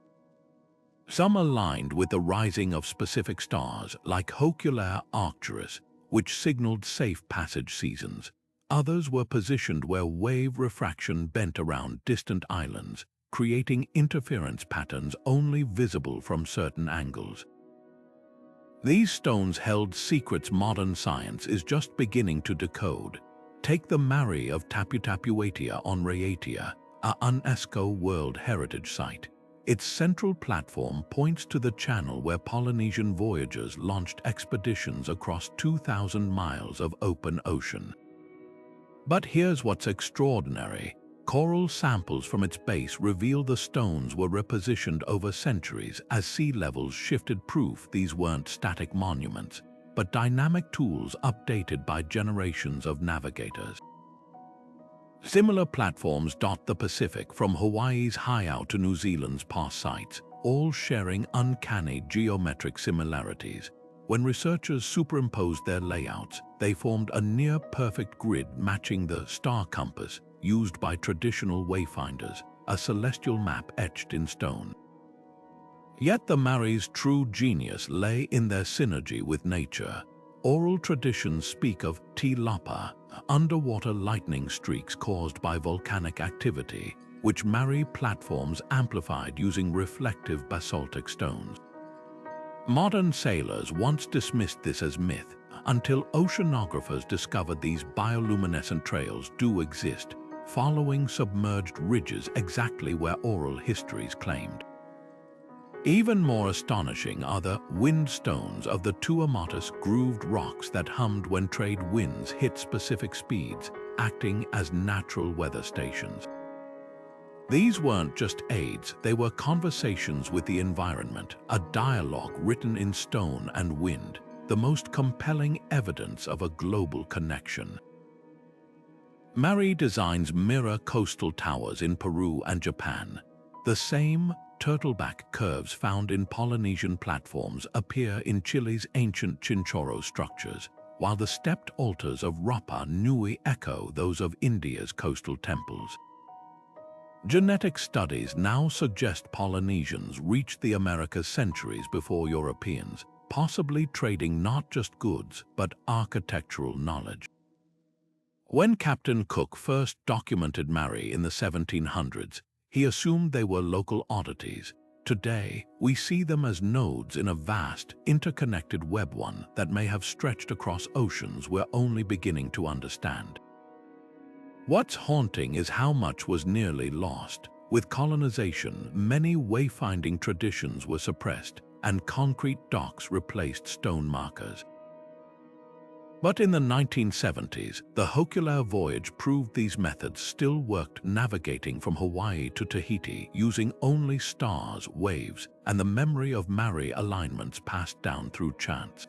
Some aligned with the rising of specific stars, like Underwater Archaeology, which signaled safe passage seasons. Others were positioned where wave refraction bent around distant islands, creating interference patterns only visible from certain angles. These stones held secrets modern science is just beginning to decode. Take the Mari of Taputapuatia on Raiatea, a UNESCO World Heritage Site. Its central platform points to the channel where Polynesian voyagers launched expeditions across 2,000 miles of open ocean. But here's what's extraordinary. Coral samples from its base reveal the stones were repositioned over centuries as sea levels shifted, proof these weren't static monuments, but dynamic tools updated by generations of navigators. Similar platforms dot the Pacific, from Hawaii's Heiau to New Zealand's past sites, all sharing uncanny geometric similarities. When researchers superimposed their layouts, they formed a near-perfect grid matching the star compass used by traditional wayfinders, a celestial map etched in stone. Yet the Mari's true genius lay in their synergy with nature. Oral traditions speak of tilapa, underwater lightning streaks caused by volcanic activity, which Mari platforms amplified using reflective basaltic stones. Modern sailors once dismissed this as myth, until oceanographers discovered these bioluminescent trails do exist, following submerged ridges exactly where oral histories claimed. Even more astonishing are the wind stones of the Tuamatis, grooved rocks that hummed when trade winds hit specific speeds, acting as natural weather stations. These weren't just aids, they were conversations with the environment, a dialogue written in stone and wind, the most compelling evidence of a global connection. Mari designs mirror coastal towers in Peru and Japan. The same turtleback curves found in Polynesian platforms appear in Chile's ancient Chinchorro structures, while the stepped altars of Rapa Nui echo those of India's coastal temples. Genetic studies now suggest Polynesians reached the Americas centuries before Europeans, possibly trading not just goods but architectural knowledge. When Captain Cook first documented Mari in the 1700s, he assumed they were local oddities. Today, we see them as nodes in a vast, interconnected web, one that may have stretched across oceans we're only beginning to understand. What's haunting is how much was nearly lost. With colonization, many wayfinding traditions were suppressed, and concrete docks replaced stone markers. But in the 1970s, the Hokulea voyage proved these methods still worked, navigating from Hawaii to Tahiti using only stars, waves, and the memory of Mari alignments passed down through chants.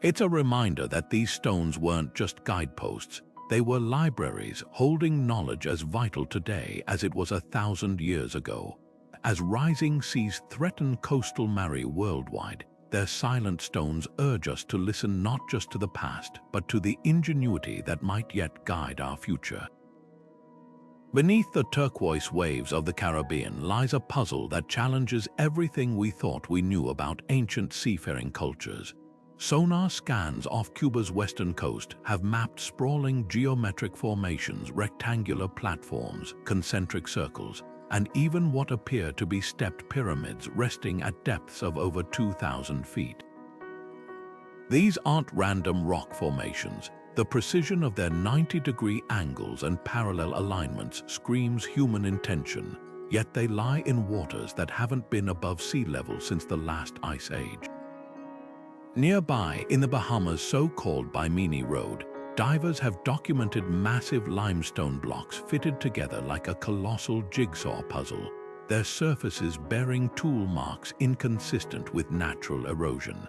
It's a reminder that these stones weren't just guideposts, they were libraries holding knowledge as vital today as it was 1,000 years ago. As rising seas threaten coastal Mari worldwide, their silent stones urge us to listen not just to the past, but to the ingenuity that might yet guide our future. Beneath the turquoise waves of the Caribbean lies a puzzle that challenges everything we thought we knew about ancient seafaring cultures. Sonar scans off Cuba's western coast have mapped sprawling geometric formations, rectangular platforms, concentric circles, and even what appear to be stepped pyramids resting at depths of over 2,000 feet. These aren't random rock formations. The precision of their 90-degree angles and parallel alignments screams human intention, yet they lie in waters that haven't been above sea level since the last ice age. Nearby, in the Bahamas, so-called Bimini Road, divers have documented massive limestone blocks fitted together like a colossal jigsaw puzzle, their surfaces bearing tool marks inconsistent with natural erosion.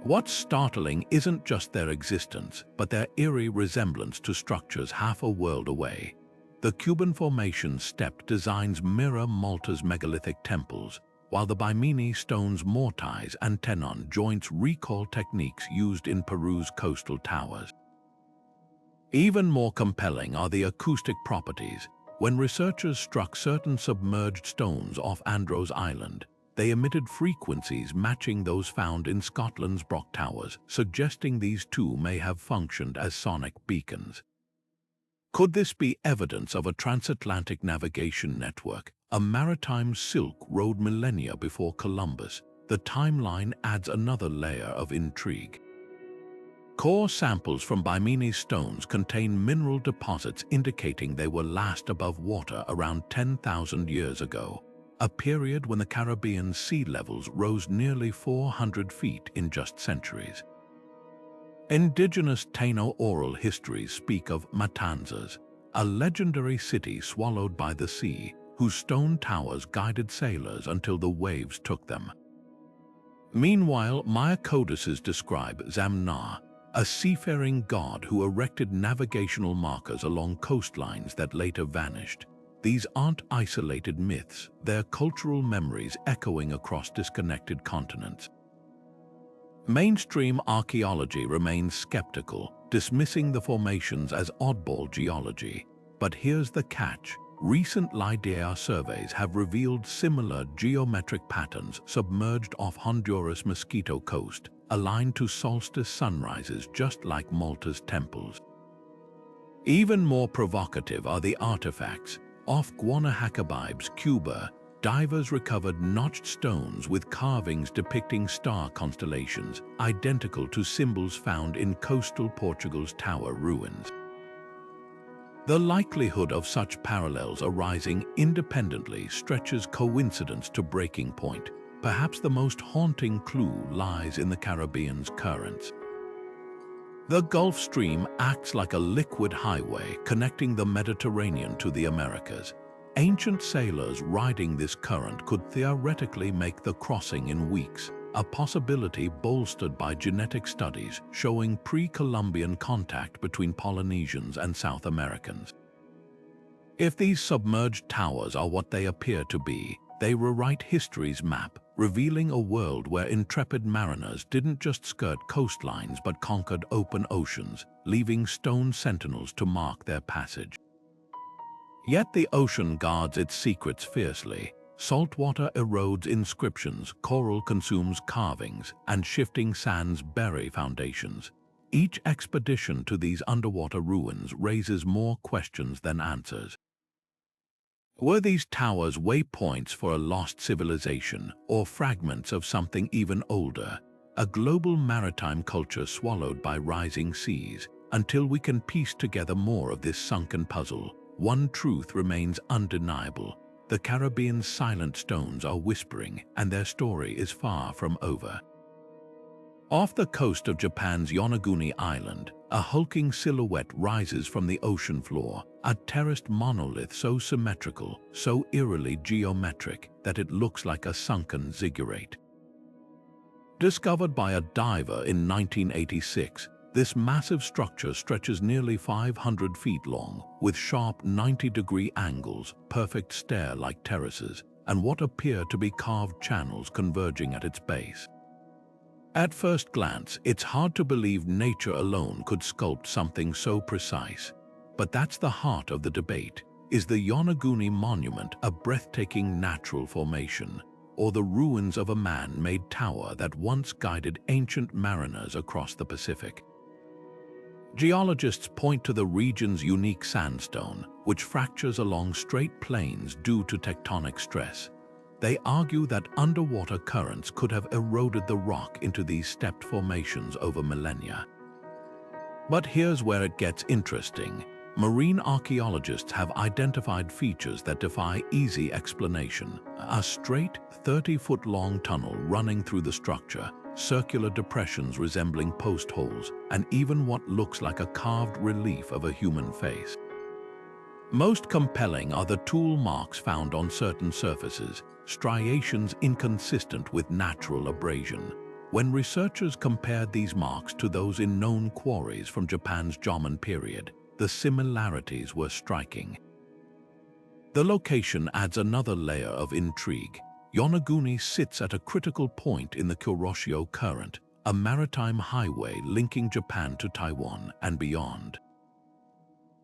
What's startling isn't just their existence, but their eerie resemblance to structures half a world away. The Cuban Formation step designs mirror Malta's megalithic temples, while the Bimini stone's mortise and tenon joints recall techniques used in Peru's coastal towers. Even more compelling are the acoustic properties. When researchers struck certain submerged stones off Andros Island, they emitted frequencies matching those found in Scotland's Brock Towers, suggesting these too may have functioned as sonic beacons. Could this be evidence of a transatlantic navigation network, a maritime silk road millennia before Columbus? The timeline adds another layer of intrigue. Core samples from Bimini stones contain mineral deposits indicating they were last above water around 10,000 years ago, a period when the Caribbean sea levels rose nearly 400 feet in just centuries. Indigenous Taino oral histories speak of Matanzas, a legendary city swallowed by the sea, whose stone towers guided sailors until the waves took them. Meanwhile, Maya codices describe Zamna, a seafaring god who erected navigational markers along coastlines that later vanished. These aren't isolated myths, they're cultural memories echoing across disconnected continents. Mainstream archaeology remains skeptical, dismissing the formations as oddball geology. But here's the catch. Recent LIDAR surveys have revealed similar geometric patterns submerged off Honduras' Mosquito Coast, aligned to solstice sunrises just like Malta's temples. Even more provocative are the artifacts. Off Guanahacabibe's Cuba, divers recovered notched stones with carvings depicting star constellations, identical to symbols found in coastal Portugal's tower ruins. The likelihood of such parallels arising independently stretches coincidence to breaking point. Perhaps the most haunting clue lies in the Caribbean's currents. The Gulf Stream acts like a liquid highway connecting the Mediterranean to the Americas. Ancient sailors riding this current could theoretically make the crossing in weeks, a possibility bolstered by genetic studies showing pre-Columbian contact between Polynesians and South Americans. If these submerged towers are what they appear to be, they rewrite history's map, revealing a world where intrepid mariners didn't just skirt coastlines but conquered open oceans, leaving stone sentinels to mark their passage. Yet the ocean guards its secrets fiercely. Saltwater erodes inscriptions, coral consumes carvings, and shifting sands bury foundations. Each expedition to these underwater ruins raises more questions than answers. Were these towers waypoints for a lost civilization, or fragments of something even older, a global maritime culture swallowed by rising seas? Until we can piece together more of this sunken puzzle, one truth remains undeniable. The Caribbean's silent stones are whispering, and their story is far from over. Off the coast of Japan's Yonaguni Island, a hulking silhouette rises from the ocean floor, a terraced monolith so symmetrical, so eerily geometric, that it looks like a sunken ziggurat. Discovered by a diver in 1986, this massive structure stretches nearly 500 feet long, with sharp 90-degree angles, perfect stair-like terraces, and what appear to be carved channels converging at its base. At first glance, it's hard to believe nature alone could sculpt something so precise. But that's the heart of the debate. Is the Yonaguni Monument a breathtaking natural formation, or the ruins of a man-made tower that once guided ancient mariners across the Pacific? Geologists point to the region's unique sandstone, which fractures along straight plains due to tectonic stress. They argue that underwater currents could have eroded the rock into these stepped formations over millennia. But here's where it gets interesting. Marine archaeologists have identified features that defy easy explanation. A straight, 30-foot-long tunnel running through the structure, circular depressions resembling post holes, and even what looks like a carved relief of a human face. Most compelling are the tool marks found on certain surfaces, striations inconsistent with natural abrasion. When researchers compared these marks to those in known quarries from Japan's Jomon period, the similarities were striking. The location adds another layer of intrigue. Yonaguni sits at a critical point in the Kuroshio Current, a maritime highway linking Japan to Taiwan and beyond.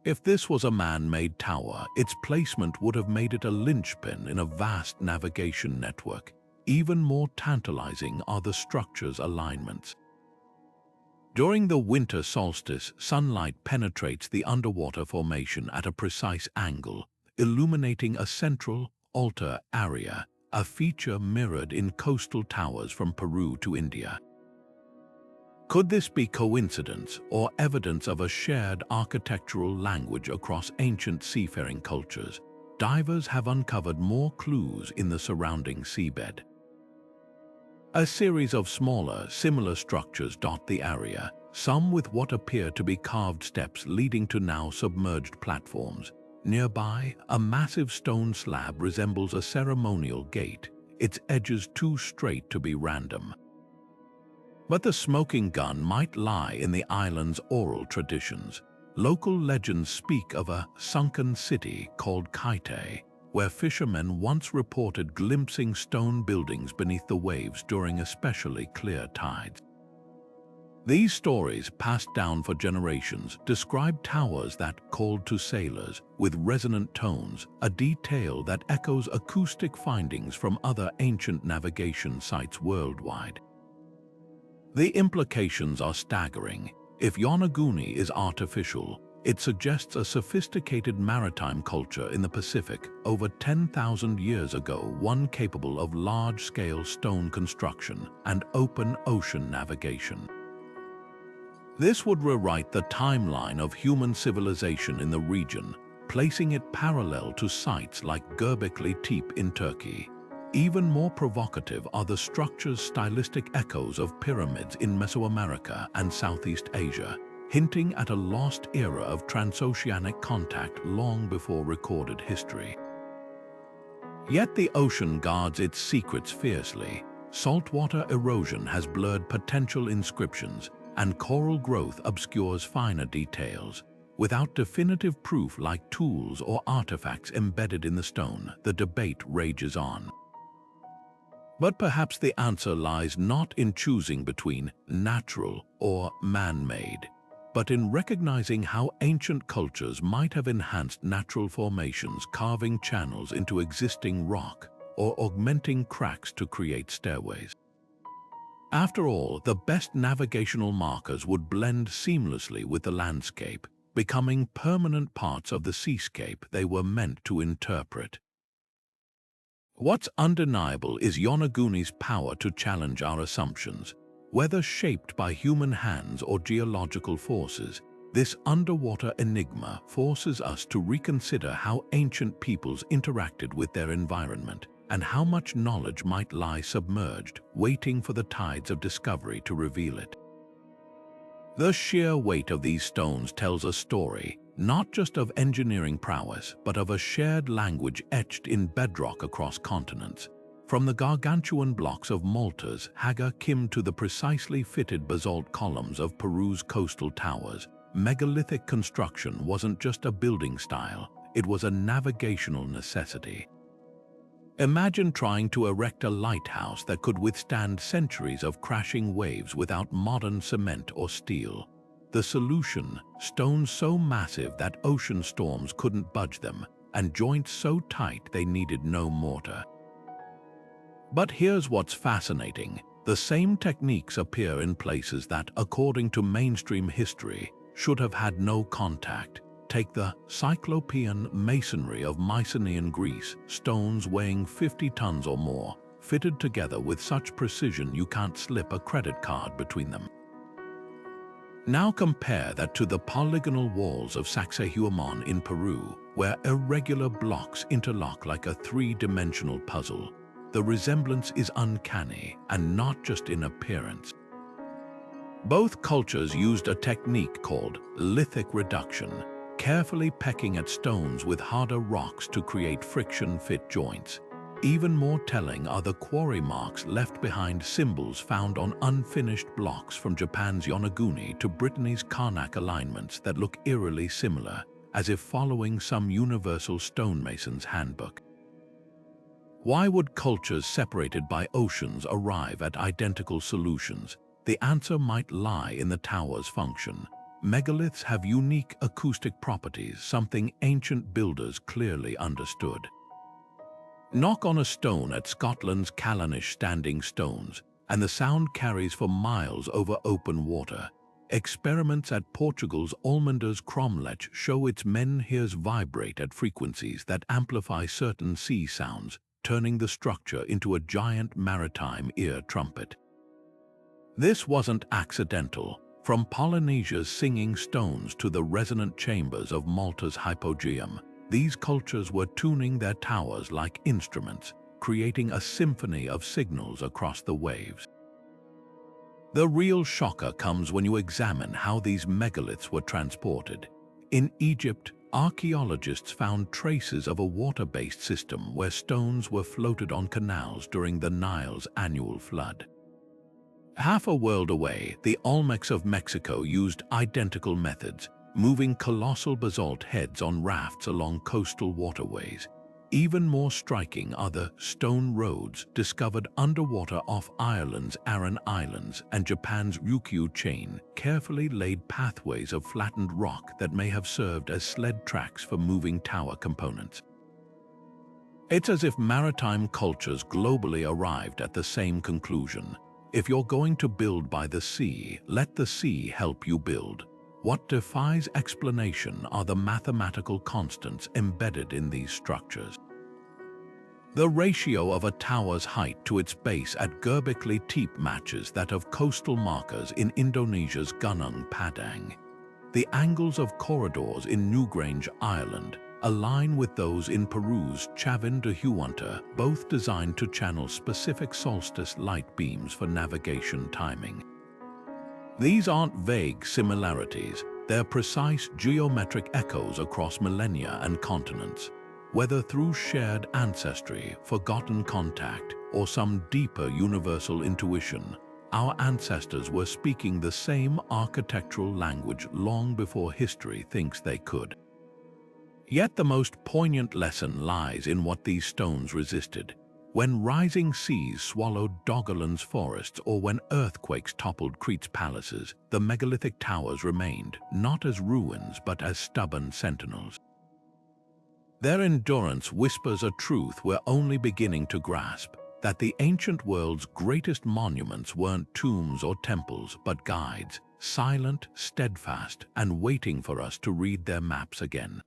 If this was a man-made tower, its placement would have made it a linchpin in a vast navigation network. Even more tantalizing are the structure's alignments. During the winter solstice, sunlight penetrates the underwater formation at a precise angle, illuminating a central, altar area, a feature mirrored in coastal towers from Peru to India. Could this be coincidence or evidence of a shared architectural language across ancient seafaring cultures? Divers have uncovered more clues in the surrounding seabed. A series of smaller, similar structures dot the area, some with what appear to be carved steps leading to now submerged platforms. Nearby, a massive stone slab resembles a ceremonial gate, its edges too straight to be random. But the smoking gun might lie in the island's oral traditions. Local legends speak of a sunken city called Kaite, where fishermen once reported glimpsing stone buildings beneath the waves during especially clear tides. These stories, passed down for generations, describe towers that called to sailors with resonant tones, a detail that echoes acoustic findings from other ancient navigation sites worldwide. The implications are staggering. If Yonaguni is artificial, it suggests a sophisticated maritime culture in the Pacific over 10,000 years ago, one capable of large-scale stone construction and open ocean navigation. This would rewrite the timeline of human civilization in the region, placing it parallel to sites like Göbekli Tepe in Turkey. Even more provocative are the structure's stylistic echoes of pyramids in Mesoamerica and Southeast Asia, hinting at a lost era of transoceanic contact long before recorded history. Yet the ocean guards its secrets fiercely. Saltwater erosion has blurred potential inscriptions, and coral growth obscures finer details. Without definitive proof like tools or artifacts embedded in the stone, the debate rages on. But perhaps the answer lies not in choosing between natural or man-made, but in recognizing how ancient cultures might have enhanced natural formations, carving channels into existing rock or augmenting cracks to create stairways. After all, the best navigational markers would blend seamlessly with the landscape, becoming permanent parts of the seascape they were meant to interpret. What's undeniable is Yonaguni's power to challenge our assumptions. Whether shaped by human hands or geological forces, this underwater enigma forces us to reconsider how ancient peoples interacted with their environment and how much knowledge might lie submerged, waiting for the tides of discovery to reveal it. The sheer weight of these stones tells a story, not just of engineering prowess, but of a shared language etched in bedrock across continents. From the gargantuan blocks of Malta's Haga Kim to the precisely fitted basalt columns of Peru's coastal towers, megalithic construction wasn't just a building style, it was a navigational necessity. Imagine trying to erect a lighthouse that could withstand centuries of crashing waves without modern cement or steel. The solution: stones so massive that ocean storms couldn't budge them, and joints so tight they needed no mortar. But here's what's fascinating. The same techniques appear in places that, according to mainstream history, should have had no contact. Take the Cyclopean masonry of Mycenaean Greece, stones weighing 50 tons or more, fitted together with such precision you can't slip a credit card between them. Now compare that to the polygonal walls of Sacsayhuaman in Peru, where irregular blocks interlock like a three-dimensional puzzle. The resemblance is uncanny, and not just in appearance. Both cultures used a technique called lithic reduction, carefully pecking at stones with harder rocks to create friction-fit joints. Even more telling are the quarry marks left behind, symbols found on unfinished blocks from Japan's Yonaguni to Brittany's Karnak alignments that look eerily similar, as if following some universal stonemason's handbook. Why would cultures separated by oceans arrive at identical solutions? The answer might lie in the tower's function. Megaliths have unique acoustic properties, something ancient builders clearly understood. Knock on a stone at Scotland's Callanish Standing Stones, and the sound carries for miles over open water. Experiments at Portugal's Almendar's Cromlech show its menhirs vibrate at frequencies that amplify certain sea sounds, turning the structure into a giant maritime ear trumpet. This wasn't accidental. From Polynesia's singing stones to the resonant chambers of Malta's hypogeum, these cultures were tuning their towers like instruments, creating a symphony of signals across the waves. The real shocker comes when you examine how these megaliths were transported. In Egypt, archaeologists found traces of a water-based system where stones were floated on canals during the Nile's annual flood. Half a world away, the Olmecs of Mexico used identical methods, moving colossal basalt heads on rafts along coastal waterways. Even more striking are the stone roads discovered underwater off Ireland's Aran Islands and Japan's Ryukyu chain, carefully laid pathways of flattened rock that may have served as sled tracks for moving tower components. It's as if maritime cultures globally arrived at the same conclusion. If you're going to build by the sea, let the sea help you build. What defies explanation are the mathematical constants embedded in these structures. The ratio of a tower's height to its base at Göbekli Tepe matches that of coastal markers in Indonesia's Gunung Padang. The angles of corridors in Newgrange, Ireland, align with those in Peru's Chavin de Huanta, both designed to channel specific solstice light beams for navigation timing. These aren't vague similarities, they're precise geometric echoes across millennia and continents. Whether through shared ancestry, forgotten contact, or some deeper universal intuition, our ancestors were speaking the same architectural language long before history thinks they could. Yet the most poignant lesson lies in what these stones resisted. When rising seas swallowed Doggerland's forests or when earthquakes toppled Crete's palaces, the megalithic towers remained, not as ruins but as stubborn sentinels. Their endurance whispers a truth we're only beginning to grasp, that the ancient world's greatest monuments weren't tombs or temples but guides, silent, steadfast, and waiting for us to read their maps again.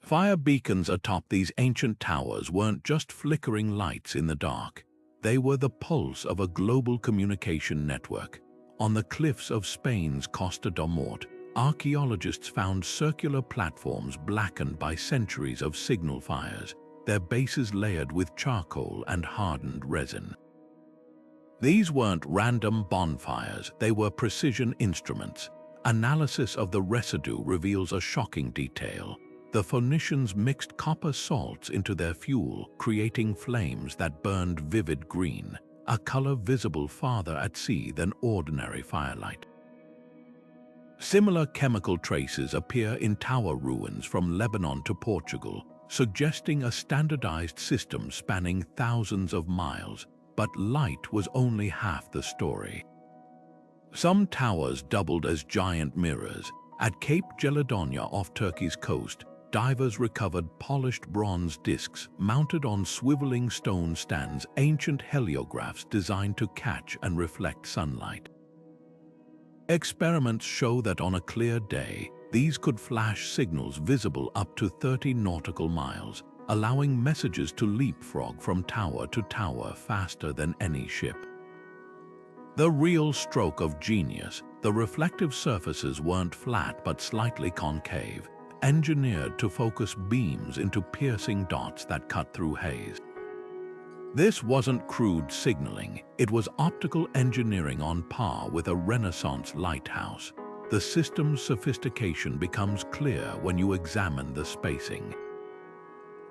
Fire beacons atop these ancient towers weren't just flickering lights in the dark. They were the pulse of a global communication network. On the cliffs of Spain's Costa da Mort, archaeologists found circular platforms blackened by centuries of signal fires, their bases layered with charcoal and hardened resin. These weren't random bonfires, they were precision instruments. Analysis of the residue reveals a shocking detail. The Phoenicians mixed copper salts into their fuel, creating flames that burned vivid green, a color visible farther at sea than ordinary firelight. Similar chemical traces appear in tower ruins from Lebanon to Portugal, suggesting a standardized system spanning thousands of miles, but light was only half the story. Some towers doubled as giant mirrors. At Cape Gelidonia off Turkey's coast, divers recovered polished bronze discs mounted on swiveling stone stands, ancient heliographs designed to catch and reflect sunlight. Experiments show that on a clear day, these could flash signals visible up to 30 nautical miles, allowing messages to leapfrog from tower to tower faster than any ship. The real stroke of genius, the reflective surfaces weren't flat but slightly concave, engineered to focus beams into piercing dots that cut through haze. This wasn't crude signaling, it was optical engineering on par with a Renaissance lighthouse. The system's sophistication becomes clear when you examine the spacing.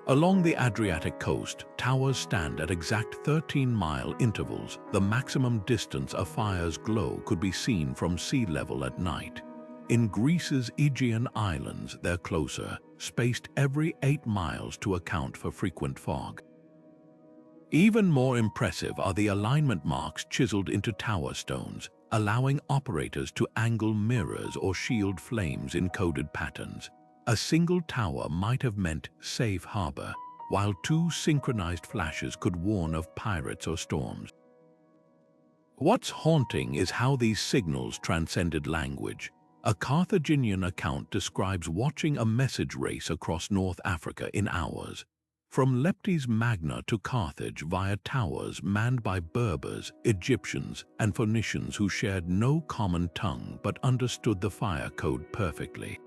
Along the Adriatic coast, towers stand at exact 13-mile intervals. The maximum distance a fire's glow could be seen from sea level at night. In Greece's Aegean islands, they're closer, spaced every 8 miles to account for frequent fog. Even more impressive are the alignment marks chiseled into tower stones, allowing operators to angle mirrors or shield flames in coded patterns. A single tower might have meant safe harbor, while two synchronized flashes could warn of pirates or storms. What's haunting is how these signals transcended language. A Carthaginian account describes watching a message race across North Africa in hours. From Leptis Magna to Carthage via towers manned by Berbers, Egyptians, and Phoenicians who shared no common tongue but understood the fire code perfectly.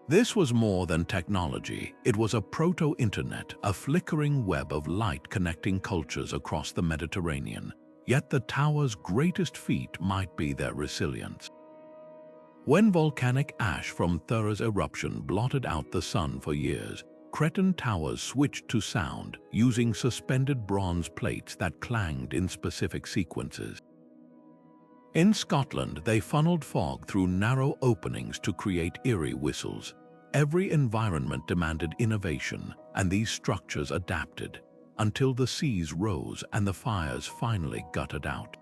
This was more than technology. It was a proto-internet, a flickering web of light connecting cultures across the Mediterranean. Yet the tower's greatest feat might be their resilience. When volcanic ash from Thura's eruption blotted out the sun for years, Cretan towers switched to sound, using suspended bronze plates that clanged in specific sequences. In Scotland, they funneled fog through narrow openings to create eerie whistles. Every environment demanded innovation, and these structures adapted, until the seas rose and the fires finally gutted out.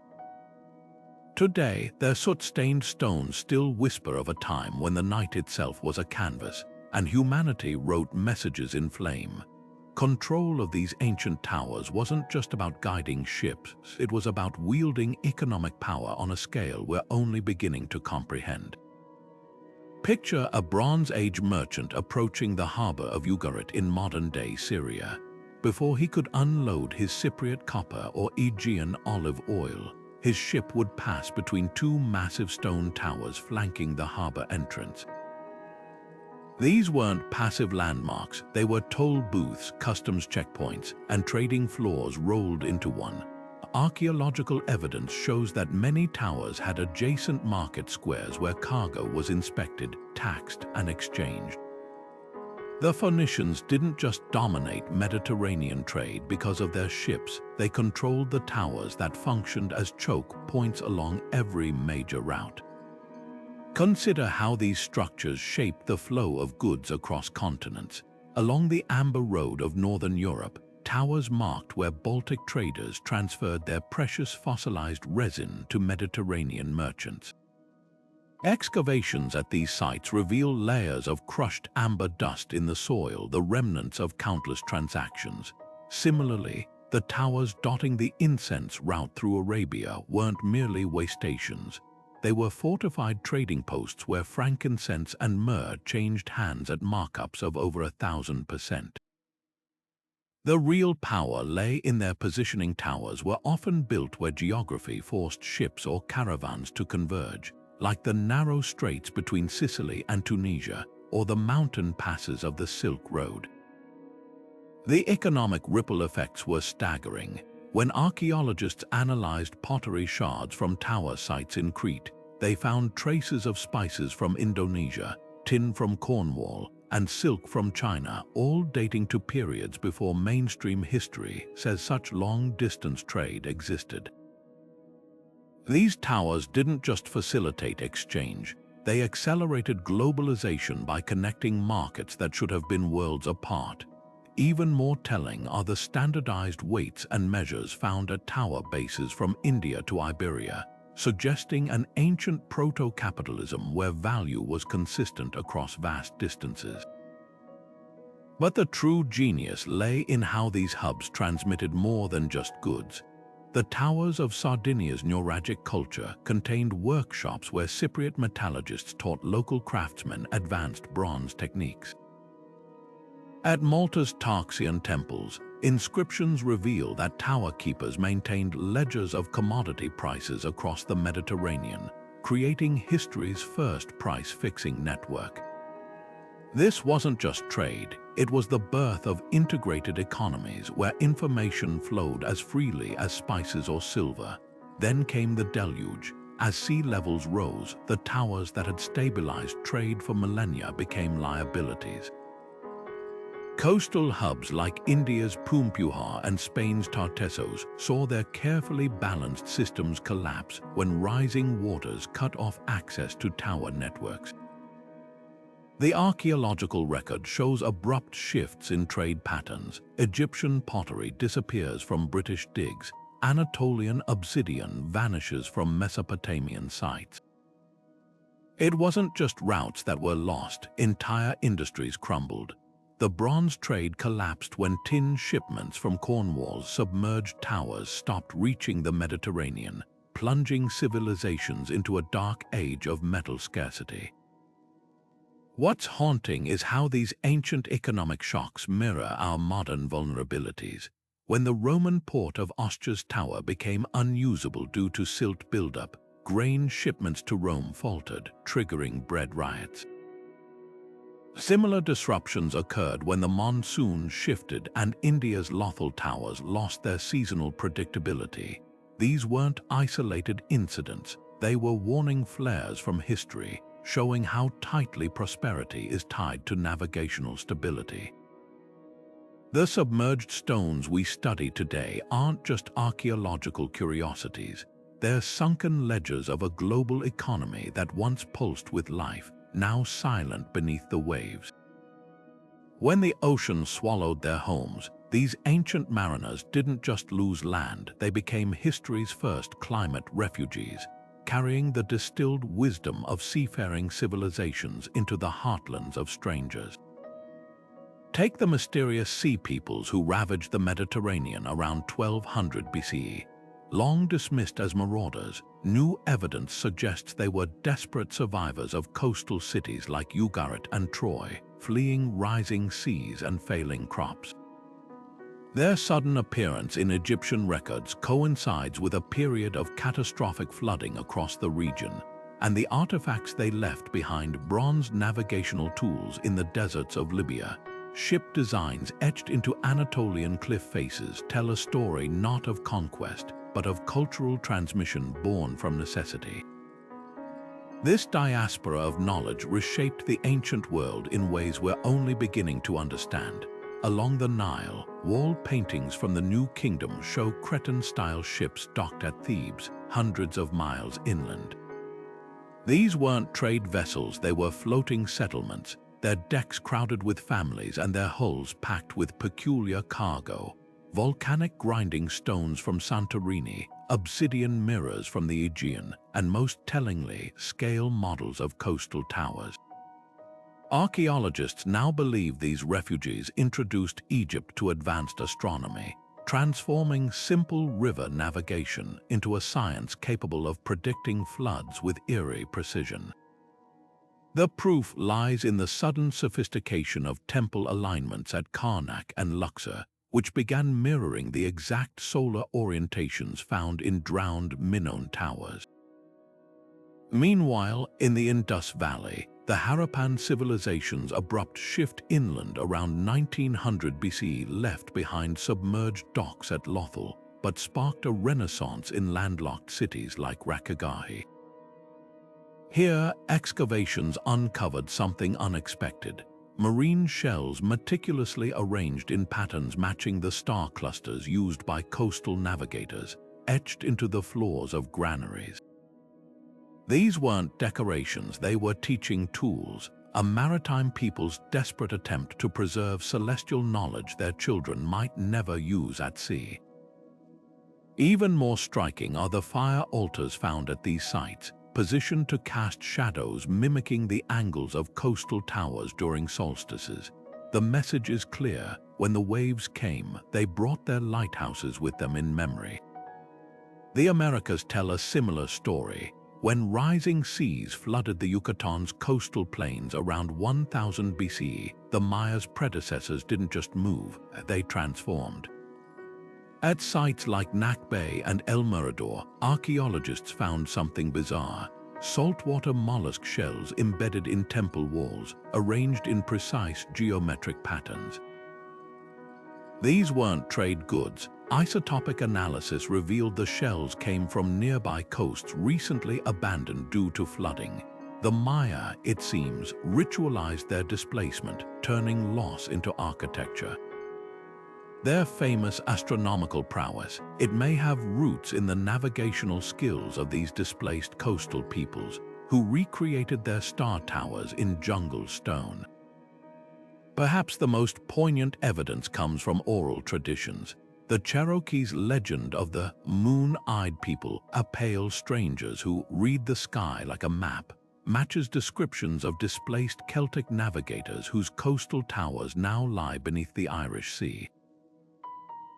Today, their soot-stained stones still whisper of a time when the night itself was a canvas, and humanity wrote messages in flame. Control of these ancient towers wasn't just about guiding ships, it was about wielding economic power on a scale we're only beginning to comprehend. Picture a Bronze Age merchant approaching the harbor of Ugarit in modern-day Syria. Before he could unload his Cypriot copper or Aegean olive oil, his ship would pass between two massive stone towers flanking the harbor entrance. These weren't passive landmarks, they were toll booths, customs checkpoints, and trading floors rolled into one. Archaeological evidence shows that many towers had adjacent market squares where cargo was inspected, taxed, and exchanged. The Phoenicians didn't just dominate Mediterranean trade because of their ships, they controlled the towers that functioned as choke points along every major route. Consider how these structures shaped the flow of goods across continents. Along the Amber Road of northern Europe, towers marked where Baltic traders transferred their precious fossilized resin to Mediterranean merchants. Excavations at these sites reveal layers of crushed amber dust in the soil, the remnants of countless transactions. Similarly, the towers dotting the incense route through Arabia weren't merely way stations. They were fortified trading posts where frankincense and myrrh changed hands at markups of over 1,000%. The real power lay in their positioning. Towers were often built where geography forced ships or caravans to converge, like the narrow straits between Sicily and Tunisia or the mountain passes of the Silk Road. The economic ripple effects were staggering. When archaeologists analyzed pottery shards from tower sites in Crete, they found traces of spices from Indonesia, tin from Cornwall, and silk from China, all dating to periods before mainstream history says such long-distance trade existed. These towers didn't just facilitate exchange, they accelerated globalization by connecting markets that should have been worlds apart. Even more telling are the standardized weights and measures found at tower bases from India to Iberia, suggesting an ancient proto-capitalism where value was consistent across vast distances. But the true genius lay in how these hubs transmitted more than just goods. The towers of Sardinia's Nuragic culture contained workshops where Cypriot metallurgists taught local craftsmen advanced bronze techniques. At Malta's Tarxian temples, inscriptions reveal that tower keepers maintained ledgers of commodity prices across the Mediterranean, creating history's first price-fixing network. This wasn't just trade, it was the birth of integrated economies where information flowed as freely as spices or silver. Then came the deluge. As sea levels rose, the towers that had stabilized trade for millennia became liabilities. Coastal hubs like India's Pumpuhar and Spain's Tartessos saw their carefully balanced systems collapse when rising waters cut off access to tower networks. The archaeological record shows abrupt shifts in trade patterns. Egyptian pottery disappears from British digs. Anatolian obsidian vanishes from Mesopotamian sites. It wasn't just routes that were lost, entire industries crumbled. The bronze trade collapsed when tin shipments from Cornwall's submerged towers stopped reaching the Mediterranean, plunging civilizations into a dark age of metal scarcity. What's haunting is how these ancient economic shocks mirror our modern vulnerabilities. When the Roman port of Ostia's tower became unusable due to silt buildup, grain shipments to Rome faltered, triggering bread riots. Similar disruptions occurred when the monsoon shifted and India's Lothal towers lost their seasonal predictability. These weren't isolated incidents, they were warning flares from history, showing how tightly prosperity is tied to navigational stability. The submerged stones we study today aren't just archaeological curiosities. They're sunken ledgers of a global economy that once pulsed with life, now silent beneath the waves. When the ocean swallowed their homes, these ancient mariners didn't just lose land, they became history's first climate refugees, carrying the distilled wisdom of seafaring civilizations into the heartlands of strangers. Take the mysterious sea peoples who ravaged the Mediterranean around 1200 BCE. Long dismissed as marauders, new evidence suggests they were desperate survivors of coastal cities like Ugarit and Troy, fleeing rising seas and failing crops. Their sudden appearance in Egyptian records coincides with a period of catastrophic flooding across the region, and the artifacts they left behind, bronze navigational tools in the deserts of Libya, ship designs etched into Anatolian cliff faces, tell a story not of conquest, but of cultural transmission born from necessity. This diaspora of knowledge reshaped the ancient world in ways we're only beginning to understand. Along the Nile, wall paintings from the New Kingdom show Cretan-style ships docked at Thebes, hundreds of miles inland. These weren't trade vessels, they were floating settlements, their decks crowded with families and their hulls packed with peculiar cargo. Volcanic grinding stones from Santorini, obsidian mirrors from the Aegean, and most tellingly, scale models of coastal towers. Archaeologists now believe these refugees introduced Egypt to advanced astronomy, transforming simple river navigation into a science capable of predicting floods with eerie precision. The proof lies in the sudden sophistication of temple alignments at Karnak and Luxor, which began mirroring the exact solar orientations found in drowned Minoan towers. Meanwhile, in the Indus Valley, the Harappan civilization's abrupt shift inland around 1900 BCE left behind submerged docks at Lothal, but sparked a renaissance in landlocked cities like Rakhigahi. Here, excavations uncovered something unexpected. Marine shells meticulously arranged in patterns matching the star clusters used by coastal navigators, etched into the floors of granaries. These weren't decorations, they were teaching tools, a maritime people's desperate attempt to preserve celestial knowledge their children might never use at sea. Even more striking are the fire altars found at these sites, positioned to cast shadows mimicking the angles of coastal towers during solstices. The message is clear: when the waves came, they brought their lighthouses with them in memory. The Americas tell a similar story. When rising seas flooded the Yucatan's coastal plains around 1000 BCE, the Maya's predecessors didn't just move, they transformed. At sites like Nak Bay and El Mirador, archaeologists found something bizarre: saltwater mollusk shells embedded in temple walls, arranged in precise geometric patterns. These weren't trade goods. Isotopic analysis revealed the shells came from nearby coasts recently abandoned due to flooding. The Maya, it seems, ritualized their displacement, turning loss into architecture. Their famous astronomical prowess, it may have roots in the navigational skills of these displaced coastal peoples, who recreated their star towers in jungle stone. Perhaps the most poignant evidence comes from oral traditions. The Cherokees' legend of the moon-eyed people, a pale strangers who read the sky like a map, matches descriptions of displaced Celtic navigators whose coastal towers now lie beneath the Irish Sea.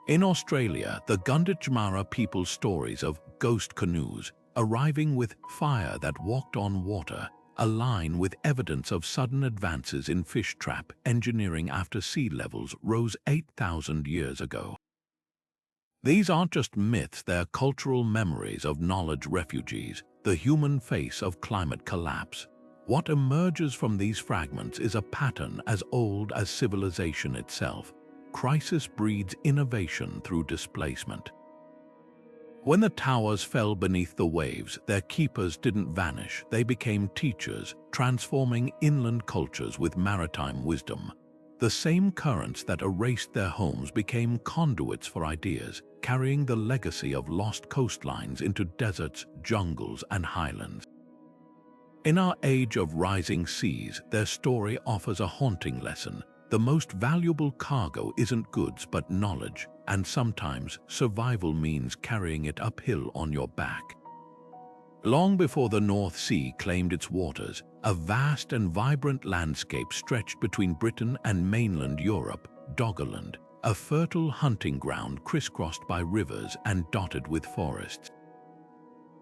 In Australia, the Gunditjmara people's stories of ghost canoes arriving with fire that walked on water align with evidence of sudden advances in fish trap engineering after sea levels rose 8,000 years ago. These aren't just myths, they're cultural memories of knowledge refugees, the human face of climate collapse. What emerges from these fragments is a pattern as old as civilization itself. Crisis breeds innovation through displacement. When the towers fell beneath the waves, their keepers didn't vanish, they became teachers, transforming inland cultures with maritime wisdom. The same currents that erased their homes became conduits for ideas, carrying the legacy of lost coastlines into deserts, jungles, and highlands. In our age of rising seas, their story offers a haunting lesson. The most valuable cargo isn't goods but knowledge, and sometimes survival means carrying it uphill on your back. Long before the North Sea claimed its waters, a vast and vibrant landscape stretched between Britain and mainland Europe, Doggerland, a fertile hunting ground crisscrossed by rivers and dotted with forests.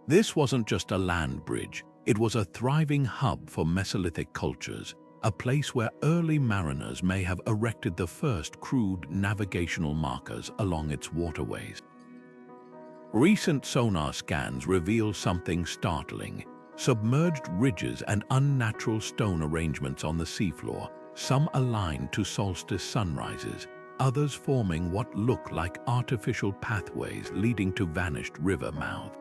This wasn't just a land bridge, it was a thriving hub for Mesolithic cultures, a place where early mariners may have erected the first crude navigational markers along its waterways. Recent sonar scans reveal something startling: submerged ridges and unnatural stone arrangements on the seafloor, some aligned to solstice sunrises, others forming what look like artificial pathways leading to vanished river mouths.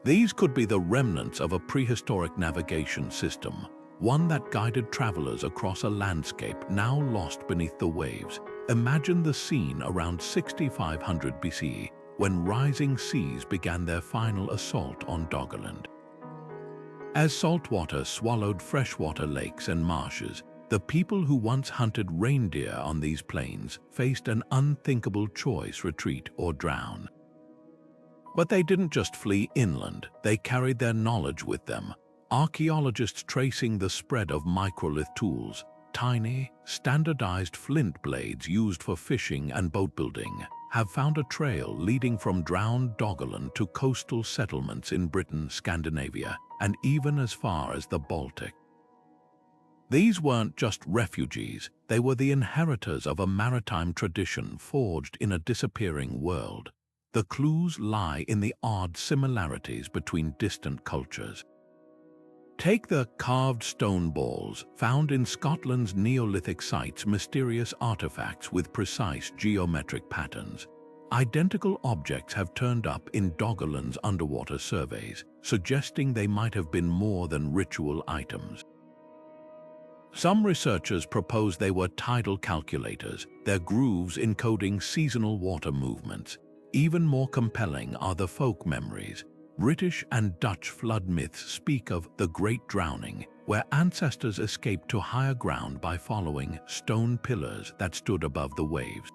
These could be the remnants of a prehistoric navigation system, one that guided travelers across a landscape now lost beneath the waves. Imagine the scene around 6500 BCE, when rising seas began their final assault on Doggerland. As saltwater swallowed freshwater lakes and marshes, the people who once hunted reindeer on these plains faced an unthinkable choice: retreat or drown. But they didn't just flee inland, they carried their knowledge with them. Archaeologists tracing the spread of microlith tools, tiny, standardized flint blades used for fishing and boat building, have found a trail leading from drowned Doggerland to coastal settlements in Britain, Scandinavia, and even as far as the Baltic. These weren't just refugees, they were the inheritors of a maritime tradition forged in a disappearing world. The clues lie in the odd similarities between distant cultures. Take the carved stone balls found in Scotland's Neolithic sites, mysterious artifacts with precise geometric patterns. Identical objects have turned up in Doggerland's underwater surveys, suggesting they might have been more than ritual items. Some researchers propose they were tidal calculators, their grooves encoding seasonal water movements. Even more compelling are the folk memories. British and Dutch flood myths speak of the Great Drowning, where ancestors escaped to higher ground by following stone pillars that stood above the waves.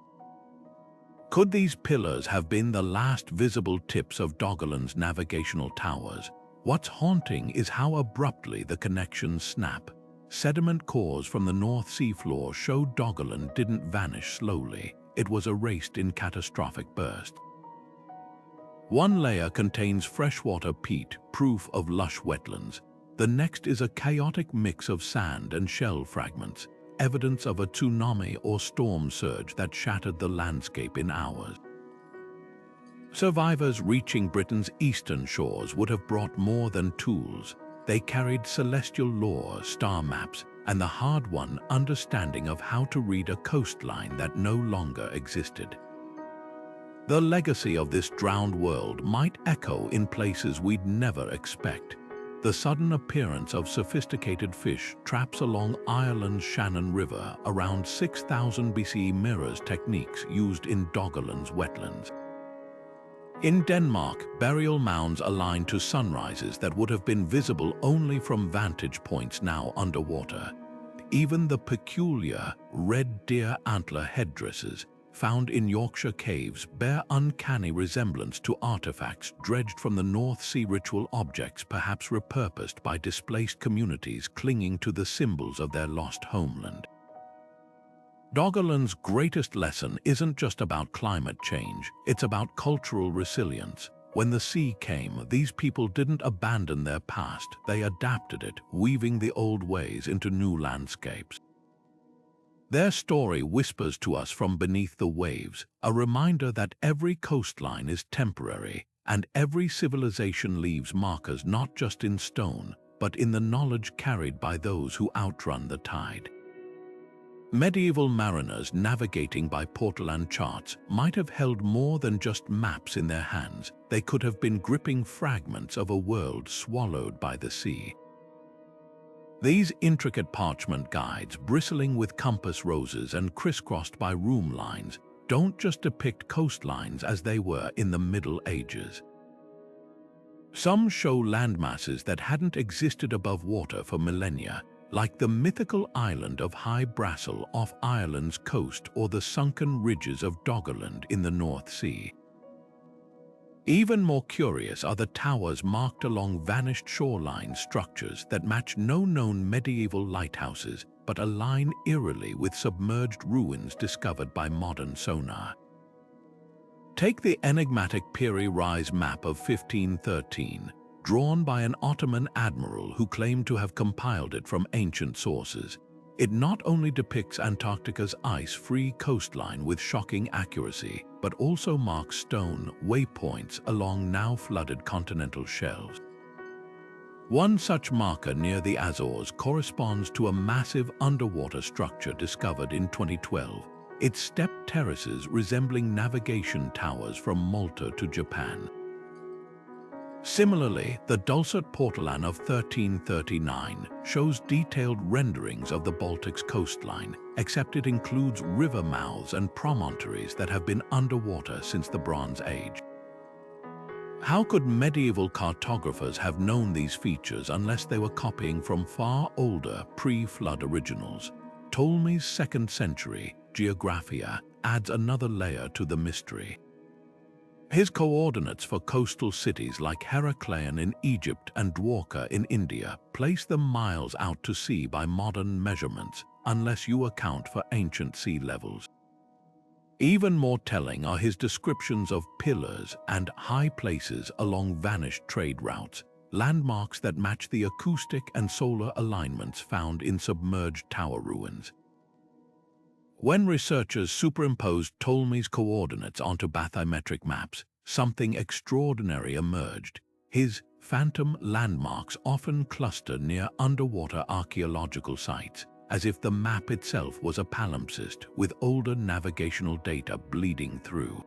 Could these pillars have been the last visible tips of Doggerland's navigational towers? What's haunting is how abruptly the connections snap. Sediment cores from the North Sea floor show Doggerland didn't vanish slowly, it was erased in catastrophic bursts. One layer contains freshwater peat, proof of lush wetlands. The next is a chaotic mix of sand and shell fragments, evidence of a tsunami or storm surge that shattered the landscape in hours. Survivors reaching Britain's eastern shores would have brought more than tools. They carried celestial lore, star maps, and the hard-won understanding of how to read a coastline that no longer existed. The legacy of this drowned world might echo in places we'd never expect. The sudden appearance of sophisticated fish traps along Ireland's Shannon River around 6000 BCE mirrors techniques used in Doggerland's wetlands. In Denmark, burial mounds align to sunrises that would have been visible only from vantage points now underwater. Even the peculiar red deer antler headdresses found in Yorkshire caves bear uncanny resemblance to artifacts dredged from the North Sea, ritual objects perhaps repurposed by displaced communities clinging to the symbols of their lost homeland. Doggerland's greatest lesson isn't just about climate change, it's about cultural resilience. When the sea came, these people didn't abandon their past, they adapted it, weaving the old ways into new landscapes. Their story whispers to us from beneath the waves, a reminder that every coastline is temporary, and every civilization leaves markers not just in stone, but in the knowledge carried by those who outrun the tide. Medieval mariners navigating by portolan charts might have held more than just maps in their hands. They could have been gripping fragments of a world swallowed by the sea. These intricate parchment guides, bristling with compass roses and crisscrossed by rheum lines, don't just depict coastlines as they were in the Middle Ages. Some show landmasses that hadn't existed above water for millennia, like the mythical island of High Brassel off Ireland's coast or the sunken ridges of Doggerland in the North Sea. Even more curious are the towers marked along vanished shoreline structures that match no known medieval lighthouses but align eerily with submerged ruins discovered by modern sonar. Take the enigmatic Piri Reis map of 1513, drawn by an Ottoman admiral who claimed to have compiled it from ancient sources. It not only depicts Antarctica's ice-free coastline with shocking accuracy, but also marks stone waypoints along now-flooded continental shelves. One such marker near the Azores corresponds to a massive underwater structure discovered in 2012, its stepped terraces resembling navigation towers from Malta to Japan. Similarly, the Dulcet Portolan of 1339 shows detailed renderings of the Baltic's coastline, except it includes river mouths and promontories that have been underwater since the Bronze Age. How could medieval cartographers have known these features unless they were copying from far older pre-flood originals? Ptolemy's 2nd century Geographia adds another layer to the mystery. His coordinates for coastal cities like Heracleion in Egypt and Dwarka in India place them miles out to sea by modern measurements, unless you account for ancient sea levels. Even more telling are his descriptions of pillars and high places along vanished trade routes, landmarks that match the acoustic and solar alignments found in submerged tower ruins. When researchers superimposed Ptolemy's coordinates onto bathymetric maps, something extraordinary emerged. His phantom landmarks often cluster near underwater archaeological sites, as if the map itself was a palimpsest with older navigational data bleeding through.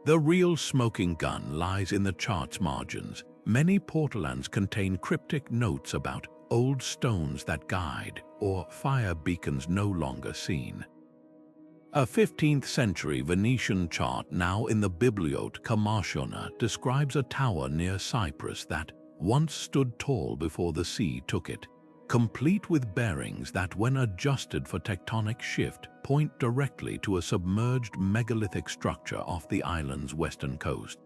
The real smoking gun lies in the chart's margins. Many portolans contain cryptic notes about old stones that guide, or fire beacons no longer seen. A 15th century Venetian chart now in the Bibliote Commerciana describes a tower near Cyprus that once stood tall before the sea took it, complete with bearings that, when adjusted for tectonic shift, point directly to a submerged megalithic structure off the island's western coast.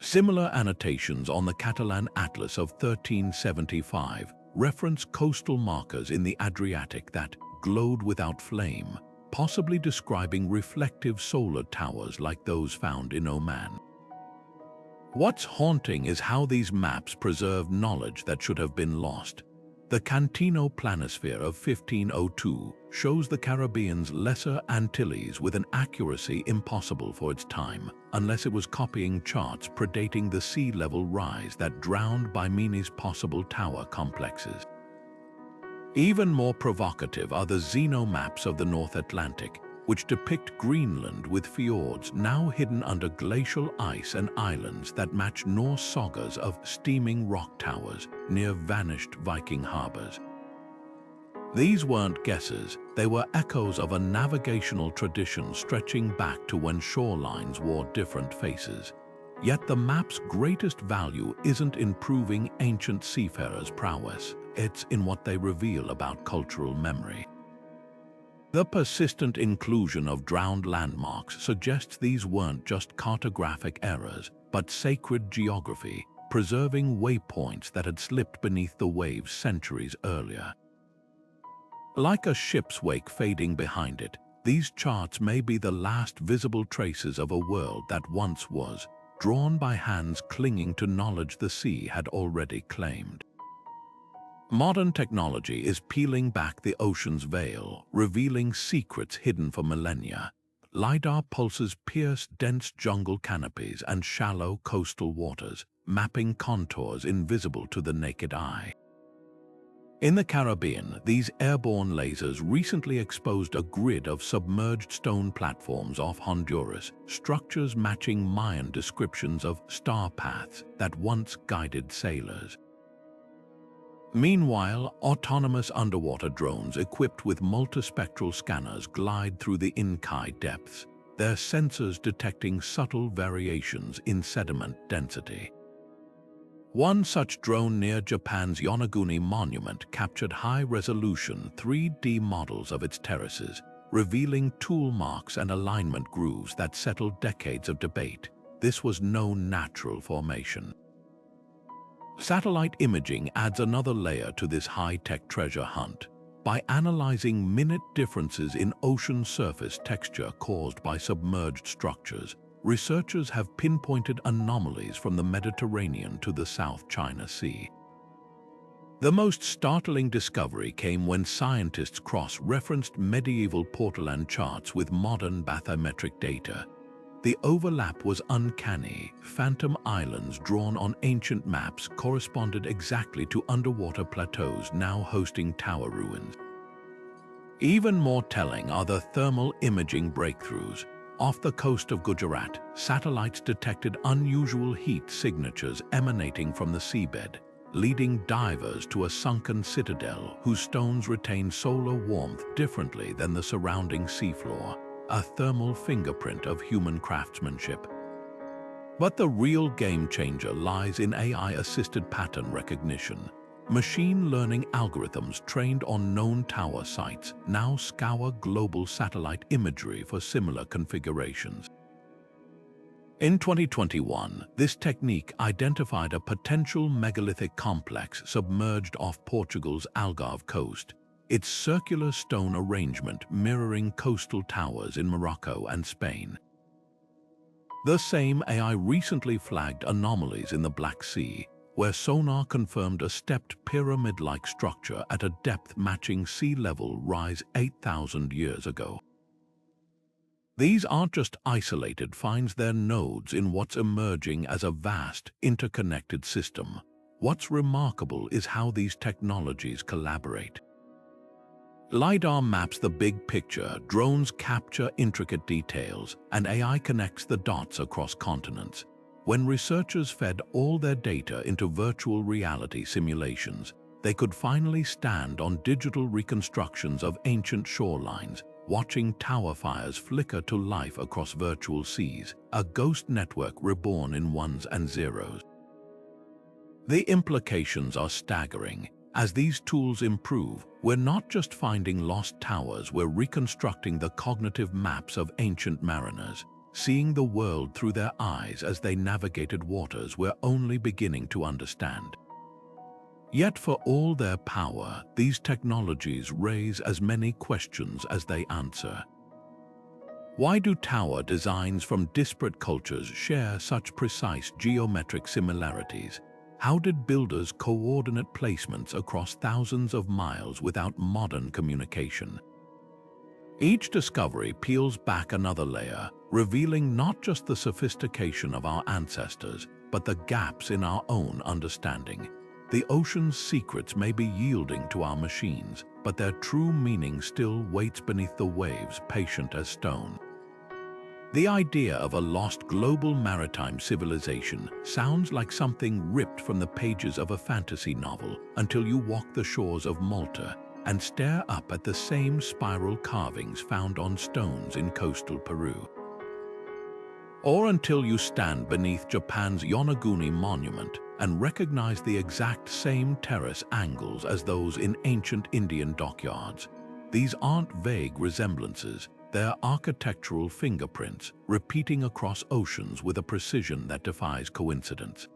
Similar annotations on the Catalan Atlas of 1375 reference coastal markers in the Adriatic that glowed without flame, possibly describing reflective solar towers like those found in Oman. What's haunting is how these maps preserve knowledge that should have been lost. The Cantino planisphere of 1502 shows the Caribbean's Lesser Antilles with an accuracy impossible for its time, unless it was copying charts predating the sea level rise that drowned Bimini's possible tower complexes. Even more provocative are the Zeno maps of the North Atlantic, which depict Greenland with fjords now hidden under glacial ice and islands that match Norse sagas of steaming rock towers near vanished Viking harbors. These weren't guesses, they were echoes of a navigational tradition stretching back to when shorelines wore different faces. Yet the map's greatest value isn't in proving ancient seafarers' prowess, it's in what they reveal about cultural memory. The persistent inclusion of drowned landmarks suggests these weren't just cartographic errors, but sacred geography, preserving waypoints that had slipped beneath the waves centuries earlier. Like a ship's wake fading behind it, these charts may be the last visible traces of a world that once was, drawn by hands clinging to knowledge the sea had already claimed. Modern technology is peeling back the ocean's veil, revealing secrets hidden for millennia. LiDAR pulses pierce dense jungle canopies and shallow coastal waters, mapping contours invisible to the naked eye. In the Caribbean, these airborne lasers recently exposed a grid of submerged stone platforms off Honduras, structures matching Mayan descriptions of star paths that once guided sailors. Meanwhile, autonomous underwater drones equipped with multispectral scanners glide through the Inkai depths, their sensors detecting subtle variations in sediment density. One such drone near Japan's Yonaguni monument captured high-resolution 3D models of its terraces, revealing tool marks and alignment grooves that settled decades of debate. This was no natural formation. Satellite imaging adds another layer to this high-tech treasure hunt. By analyzing minute differences in ocean surface texture caused by submerged structures, researchers have pinpointed anomalies from the Mediterranean to the South China Sea. The most startling discovery came when scientists cross-referenced medieval Portolan charts with modern bathymetric data. The overlap was uncanny. Phantom islands drawn on ancient maps corresponded exactly to underwater plateaus now hosting tower ruins. Even more telling are the thermal imaging breakthroughs. Off the coast of Gujarat, satellites detected unusual heat signatures emanating from the seabed, leading divers to a sunken citadel whose stones retain solar warmth differently than the surrounding seafloor, a thermal fingerprint of human craftsmanship. But the real game-changer lies in AI-assisted pattern recognition. Machine learning algorithms trained on known tower sites now scour global satellite imagery for similar configurations. In 2021, this technique identified a potential megalithic complex submerged off Portugal's Algarve coast, its circular stone arrangement mirroring coastal towers in Morocco and Spain. The same AI recently flagged anomalies in the Black Sea, where sonar confirmed a stepped pyramid-like structure at a depth matching sea level rise 8,000 years ago. These aren't just isolated finds, they're nodes in what's emerging as a vast, interconnected system. What's remarkable is how these technologies collaborate. LiDAR maps the big picture, drones capture intricate details, and AI connects the dots across continents. When researchers fed all their data into virtual reality simulations, they could finally stand on digital reconstructions of ancient shorelines, watching tower fires flicker to life across virtual seas, a ghost network reborn in ones and zeros. The implications are staggering. As these tools improve, we're not just finding lost towers, we're reconstructing the cognitive maps of ancient mariners, seeing the world through their eyes as they navigated waters we're only beginning to understand. Yet for all their power, these technologies raise as many questions as they answer. Why do tower designs from disparate cultures share such precise geometric similarities? How did builders coordinate placements across thousands of miles without modern communication? Each discovery peels back another layer, revealing not just the sophistication of our ancestors, but the gaps in our own understanding. The ocean's secrets may be yielding to our machines, but their true meaning still waits beneath the waves, patient as stone. The idea of a lost global maritime civilization sounds like something ripped from the pages of a fantasy novel until you walk the shores of Malta, and stare up at the same spiral carvings found on stones in coastal Peru. Or until you stand beneath Japan's Yonaguni monument and recognize the exact same terrace angles as those in ancient Indian dockyards. These aren't vague resemblances, they're architectural fingerprints repeating across oceans with a precision that defies coincidence.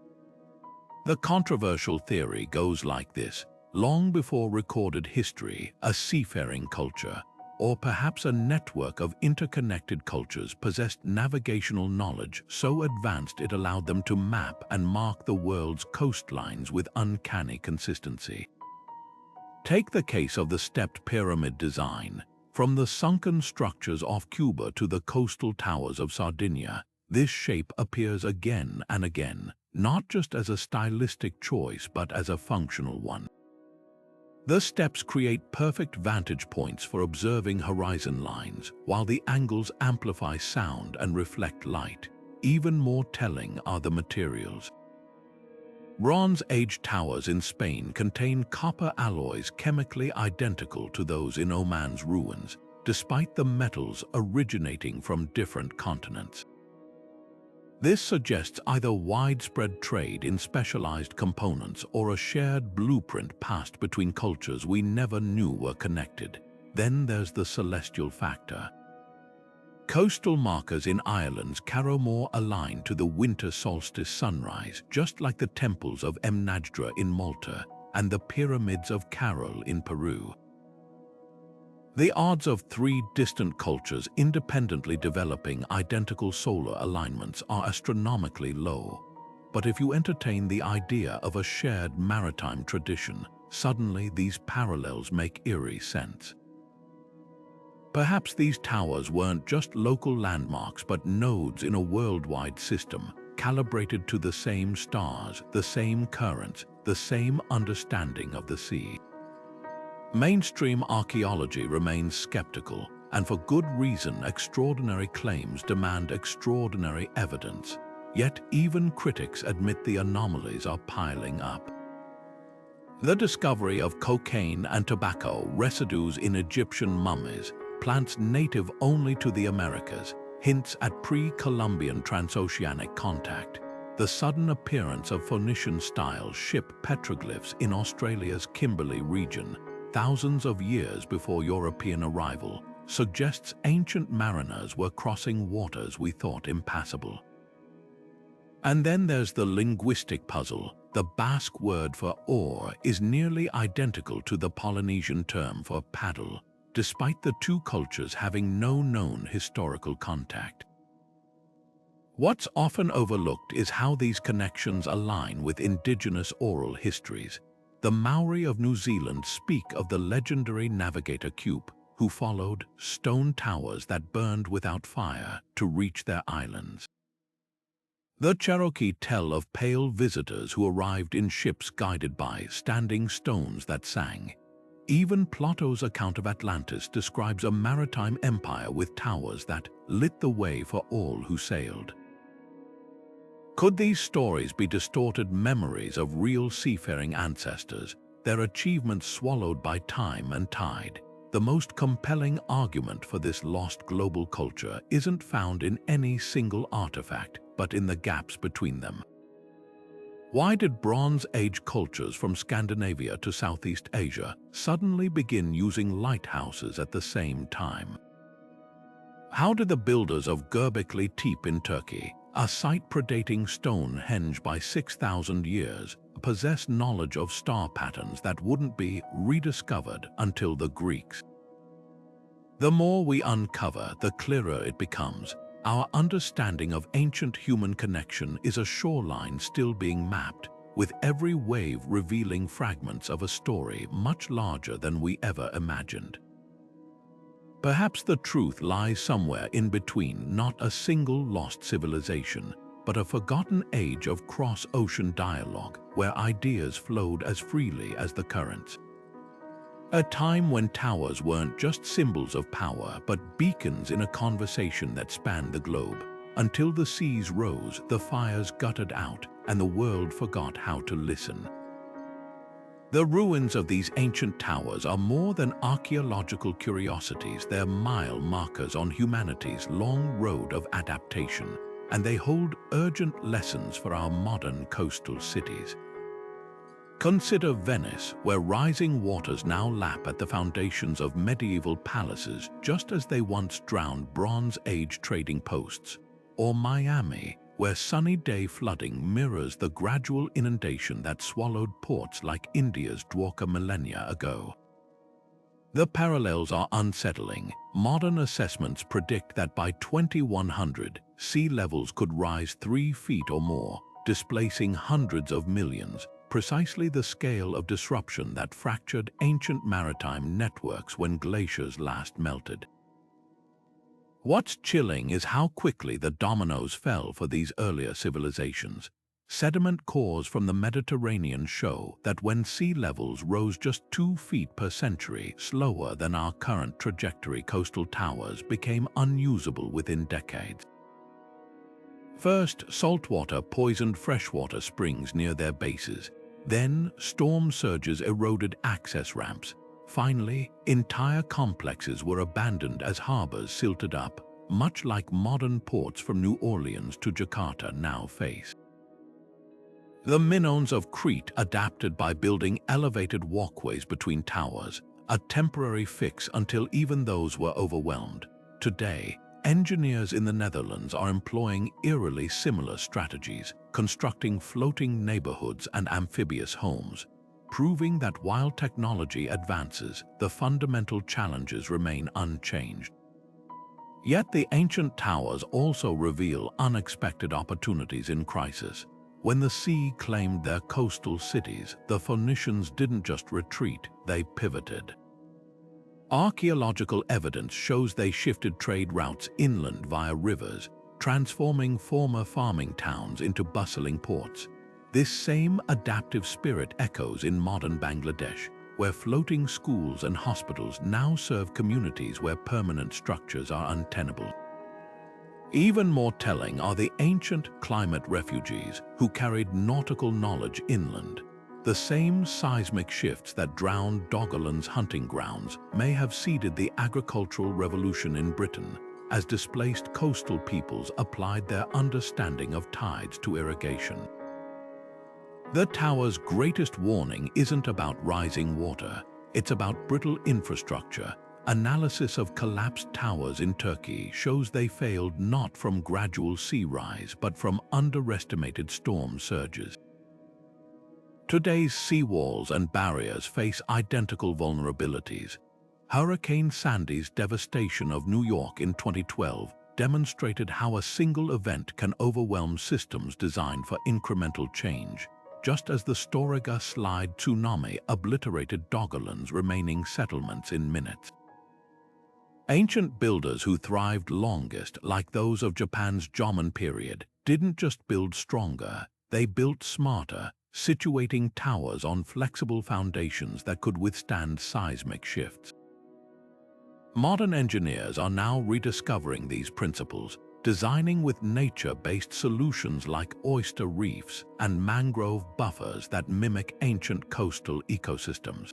The controversial theory goes like this: long before recorded history, a seafaring culture, or perhaps a network of interconnected cultures, possessed navigational knowledge so advanced it allowed them to map and mark the world's coastlines with uncanny consistency. Take the case of the stepped pyramid design. From the sunken structures off Cuba to the coastal towers of Sardinia, this shape appears again and again, not just as a stylistic choice but as a functional one. The steps create perfect vantage points for observing horizon lines, while the angles amplify sound and reflect light. Even more telling are the materials. Bronze Age towers in Spain contain copper alloys chemically identical to those in Oman's ruins, despite the metals originating from different continents. This suggests either widespread trade in specialized components or a shared blueprint passed between cultures we never knew were connected. Then there's the celestial factor. Coastal markers in Ireland's Carrowmore align to the winter solstice sunrise, just like the temples of Mnajdra in Malta and the pyramids of Caral in Peru. The odds of three distant cultures independently developing identical solar alignments are astronomically low. But if you entertain the idea of a shared maritime tradition, suddenly these parallels make eerie sense. Perhaps these towers weren't just local landmarks but nodes in a worldwide system, calibrated to the same stars, the same currents, the same understanding of the sea. Mainstream archaeology remains skeptical, and for good reason. Extraordinary claims demand extraordinary evidence. Yet even critics admit the anomalies are piling up. The discovery of cocaine and tobacco residues in Egyptian mummies, plants native only to the Americas, hints at pre-Columbian transoceanic contact. The sudden appearance of Phoenician-style ship petroglyphs in Australia's Kimberley region, thousands of years before European arrival, suggests ancient mariners were crossing waters we thought impassable. And then there's the linguistic puzzle. The Basque word for oar is nearly identical to the Polynesian term for paddle, despite the two cultures having no known historical contact. What's often overlooked is how these connections align with indigenous oral histories. The Maori of New Zealand speak of the legendary navigator Cuyp, who followed stone towers that burned without fire to reach their islands. The Cherokee tell of pale visitors who arrived in ships guided by standing stones that sang. Even Plato's account of Atlantis describes a maritime empire with towers that lit the way for all who sailed. Could these stories be distorted memories of real seafaring ancestors, their achievements swallowed by time and tide? The most compelling argument for this lost global culture isn't found in any single artifact, but in the gaps between them. Why did Bronze Age cultures from Scandinavia to Southeast Asia suddenly begin using lighthouses at the same time? How did the builders of Göbekli Tepe in Turkey, a site predating Stonehenge by 6,000 years, possess knowledge of star patterns that wouldn't be rediscovered until the Greeks? The more we uncover, the clearer it becomes. Our understanding of ancient human connection is a shoreline still being mapped, with every wave revealing fragments of a story much larger than we ever imagined. Perhaps the truth lies somewhere in between, not a single lost civilization, but a forgotten age of cross-ocean dialogue where ideas flowed as freely as the currents. A time when towers weren't just symbols of power, but beacons in a conversation that spanned the globe. Until the seas rose, the fires guttered out, and the world forgot how to listen. The ruins of these ancient towers are more than archaeological curiosities. They're mile markers on humanity's long road of adaptation, and they hold urgent lessons for our modern coastal cities. Consider Venice, where rising waters now lap at the foundations of medieval palaces just as they once drowned Bronze Age trading posts. Or Miami, where sunny day flooding mirrors the gradual inundation that swallowed ports like India's Dwarka millennia ago. The parallels are unsettling. Modern assessments predict that by 2100, sea levels could rise 3 feet or more, displacing hundreds of millions, precisely the scale of disruption that fractured ancient maritime networks when glaciers last melted. What's chilling is how quickly the dominoes fell for these earlier civilizations. Sediment cores from the Mediterranean show that when sea levels rose just 2 feet per century, slower than our current trajectory, coastal towers became unusable within decades. First, saltwater poisoned freshwater springs near their bases. Then, storm surges eroded access ramps. Finally, entire complexes were abandoned as harbors silted up, much like modern ports from New Orleans to Jakarta now face. The Minoans of Crete adapted by building elevated walkways between towers, a temporary fix until even those were overwhelmed. Today, engineers in the Netherlands are employing eerily similar strategies, constructing floating neighborhoods and amphibious homes, proving that while technology advances, the fundamental challenges remain unchanged. Yet the ancient towers also reveal unexpected opportunities in crisis. When the sea claimed their coastal cities, the Phoenicians didn't just retreat, they pivoted. Archaeological evidence shows they shifted trade routes inland via rivers, transforming former farming towns into bustling ports. This same adaptive spirit echoes in modern Bangladesh, where floating schools and hospitals now serve communities where permanent structures are untenable. Even more telling are the ancient climate refugees who carried nautical knowledge inland. The same seismic shifts that drowned Doggerland's hunting grounds may have seeded the agricultural revolution in Britain, as displaced coastal peoples applied their understanding of tides to irrigation. The tower's greatest warning isn't about rising water, it's about brittle infrastructure. Analysis of collapsed towers in Turkey shows they failed not from gradual sea rise but from underestimated storm surges. Today's seawalls and barriers face identical vulnerabilities. Hurricane Sandy's devastation of New York in 2012 demonstrated how a single event can overwhelm systems designed for incremental change, just as the Storegga Slide tsunami obliterated Doggerland's remaining settlements in minutes. Ancient builders who thrived longest, like those of Japan's Jomon period, didn't just build stronger, they built smarter, situating towers on flexible foundations that could withstand seismic shifts. Modern engineers are now rediscovering these principles, designing with nature-based solutions like oyster reefs and mangrove buffers that mimic ancient coastal ecosystems.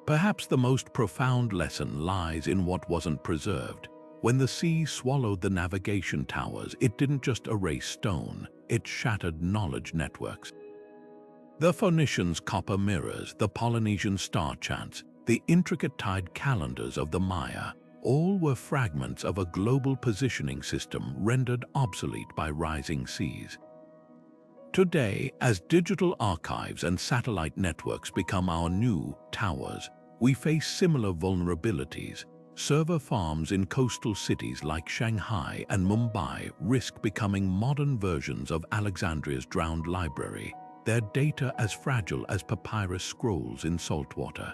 Perhaps the most profound lesson lies in what wasn't preserved. When the sea swallowed the navigation towers, it didn't just erase stone, it shattered knowledge networks. The Phoenicians' copper mirrors, the Polynesian star chants, the intricate tide calendars of the Maya, all were fragments of a global positioning system rendered obsolete by rising seas. Today, as digital archives and satellite networks become our new towers, we face similar vulnerabilities. Server farms in coastal cities like Shanghai and Mumbai risk becoming modern versions of Alexandria's drowned library, their data as fragile as papyrus scrolls in saltwater.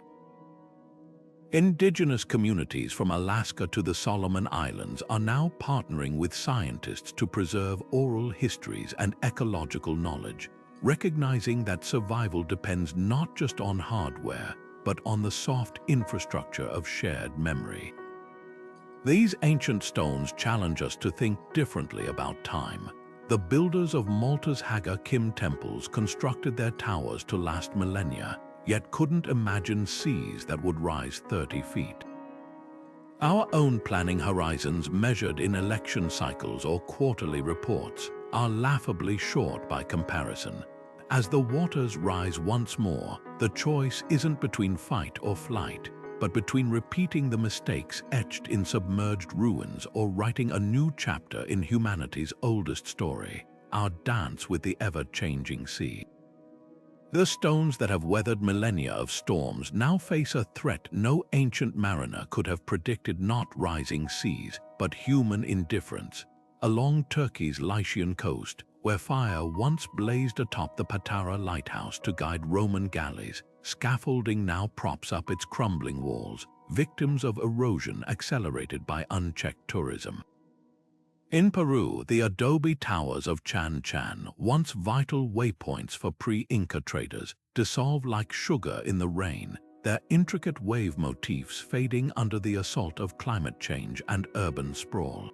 Indigenous communities from Alaska to the Solomon Islands are now partnering with scientists to preserve oral histories and ecological knowledge, recognizing that survival depends not just on hardware, but on the soft infrastructure of shared memory. These ancient stones challenge us to think differently about time. The builders of Malta's Haga Kim temples constructed their towers to last millennia, yet couldn't imagine seas that would rise 30 feet. Our own planning horizons, measured in election cycles or quarterly reports, are laughably short by comparison. As the waters rise once more, the choice isn't between fight or flight, but between repeating the mistakes etched in submerged ruins or writing a new chapter in humanity's oldest story, our dance with the ever-changing sea. The stones that have weathered millennia of storms now face a threat no ancient mariner could have predicted: not rising seas, but human indifference. Along Turkey's Lycian coast, where fire once blazed atop the Patara lighthouse to guide Roman galleys, scaffolding now props up its crumbling walls, victims of erosion accelerated by unchecked tourism. In Peru, the adobe towers of Chan Chan, once vital waypoints for pre-Inca traders, dissolve like sugar in the rain, their intricate wave motifs fading under the assault of climate change and urban sprawl.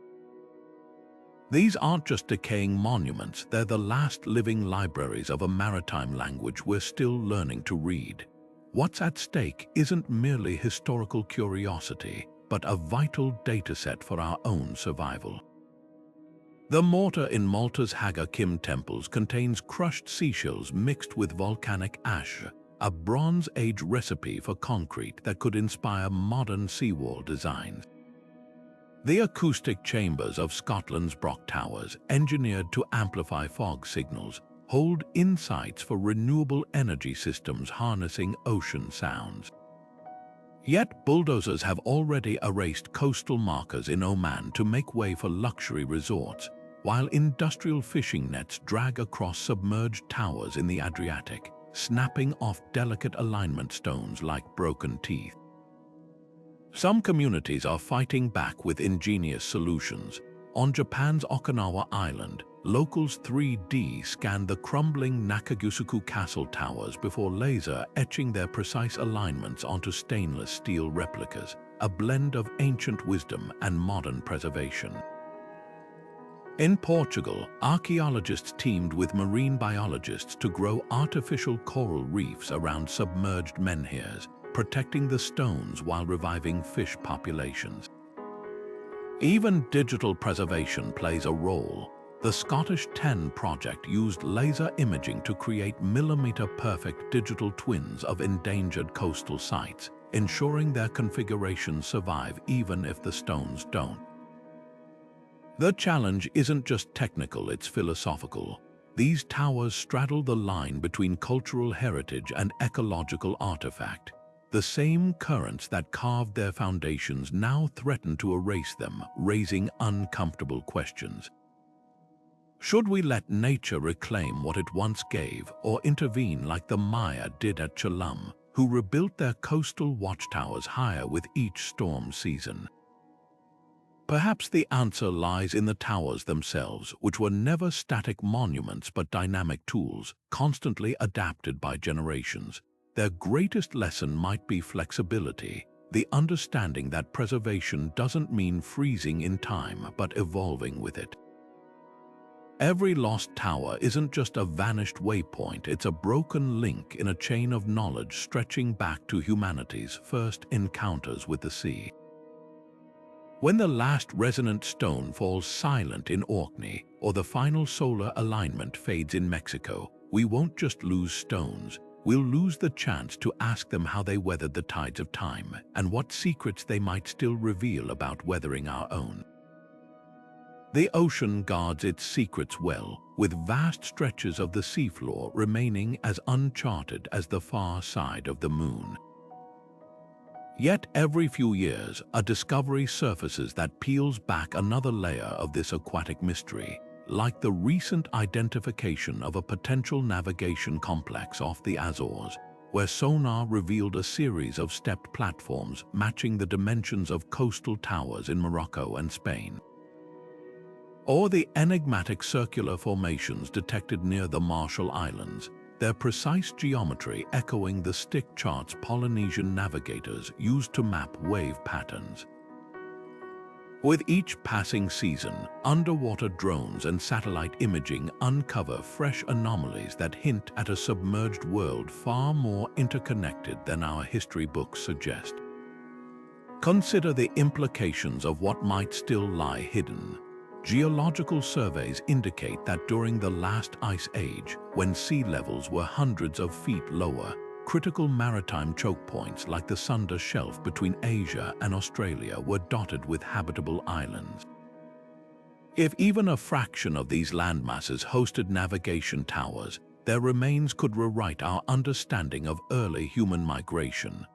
These aren't just decaying monuments, they're the last living libraries of a maritime language we're still learning to read. What's at stake isn't merely historical curiosity, but a vital dataset for our own survival. The mortar in Malta's Haga Kim temples contains crushed seashells mixed with volcanic ash, a Bronze Age recipe for concrete that could inspire modern seawall designs. The acoustic chambers of Scotland's Brock Towers, engineered to amplify fog signals, hold insights for renewable energy systems harnessing ocean sounds. Yet bulldozers have already erased coastal markers in Oman to make way for luxury resorts, while industrial fishing nets drag across submerged towers in the Adriatic, snapping off delicate alignment stones like broken teeth. Some communities are fighting back with ingenious solutions. On Japan's Okinawa Island, locals 3D scanned the crumbling Nakagusuku Castle towers before laser etching their precise alignments onto stainless steel replicas, a blend of ancient wisdom and modern preservation. In Portugal, archaeologists teamed with marine biologists to grow artificial coral reefs around submerged menhirs, protecting the stones while reviving fish populations. Even digital preservation plays a role. The Scottish 10 project used laser imaging to create millimeter-perfect digital twins of endangered coastal sites, ensuring their configurations survive even if the stones don't. The challenge isn't just technical, it's philosophical. These towers straddle the line between cultural heritage and ecological artifact. The same currents that carved their foundations now threaten to erase them, raising uncomfortable questions. Should we let nature reclaim what it once gave, or intervene like the Maya did at Chelum, who rebuilt their coastal watchtowers higher with each storm season? Perhaps the answer lies in the towers themselves, which were never static monuments but dynamic tools, constantly adapted by generations. Their greatest lesson might be flexibility, the understanding that preservation doesn't mean freezing in time but evolving with it. Every lost tower isn't just a vanished waypoint, it's a broken link in a chain of knowledge stretching back to humanity's first encounters with the sea. When the last resonant stone falls silent in Orkney or the final solar alignment fades in Mexico, we won't just lose stones, we'll lose the chance to ask them how they weathered the tides of time and what secrets they might still reveal about weathering our own. The ocean guards its secrets well, with vast stretches of the seafloor remaining as uncharted as the far side of the moon. Yet every few years, a discovery surfaces that peels back another layer of this aquatic mystery, like the recent identification of a potential navigation complex off the Azores, where sonar revealed a series of stepped platforms matching the dimensions of coastal towers in Morocco and Spain. Or the enigmatic circular formations detected near the Marshall Islands, their precise geometry echoing the stick charts Polynesian navigators used to map wave patterns. With each passing season, underwater drones and satellite imaging uncover fresh anomalies that hint at a submerged world far more interconnected than our history books suggest. Consider the implications of what might still lie hidden. Geological surveys indicate that during the last ice age, when sea levels were hundreds of feet lower, critical maritime choke points like the Sunda Shelf between Asia and Australia were dotted with habitable islands. If even a fraction of these landmasses hosted navigation towers, their remains could rewrite our understanding of early human migration.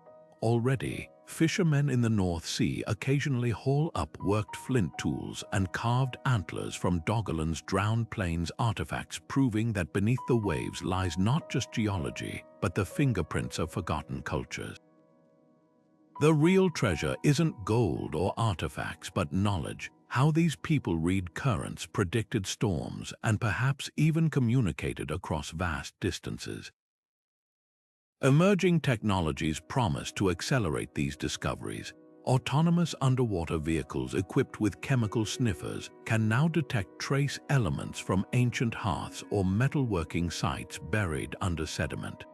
Already, fishermen in the North Sea occasionally haul up worked flint tools and carved antlers from Doggerland's drowned plains artifacts, proving that beneath the waves lies not just geology, but the fingerprints of forgotten cultures. The real treasure isn't gold or artifacts, but knowledge, how these people read currents, predicted storms, and perhaps even communicated across vast distances. Emerging technologies promise to accelerate these discoveries. Autonomous underwater vehicles equipped with chemical sniffers can now detect trace elements from ancient hearths or metalworking sites buried under sediment.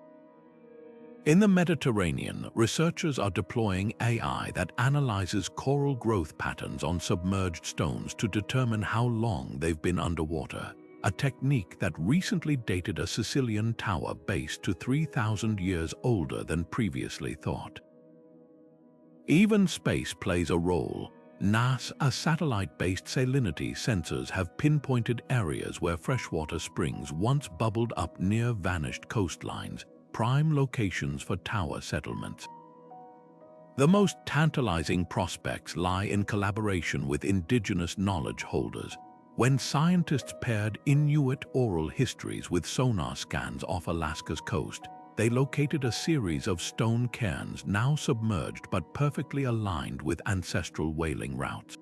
In the Mediterranean, researchers are deploying AI that analyzes coral growth patterns on submerged stones to determine how long they've been underwater, a technique that recently dated a Sicilian tower base to 3,000 years older than previously thought. Even space plays a role. NASA's satellite-based salinity sensors have pinpointed areas where freshwater springs once bubbled up near vanished coastlines, prime locations for tower settlements. The most tantalizing prospects lie in collaboration with indigenous knowledge holders. When scientists paired Inuit oral histories with sonar scans off Alaska's coast, they located a series of stone cairns now submerged but perfectly aligned with ancestral whaling routes.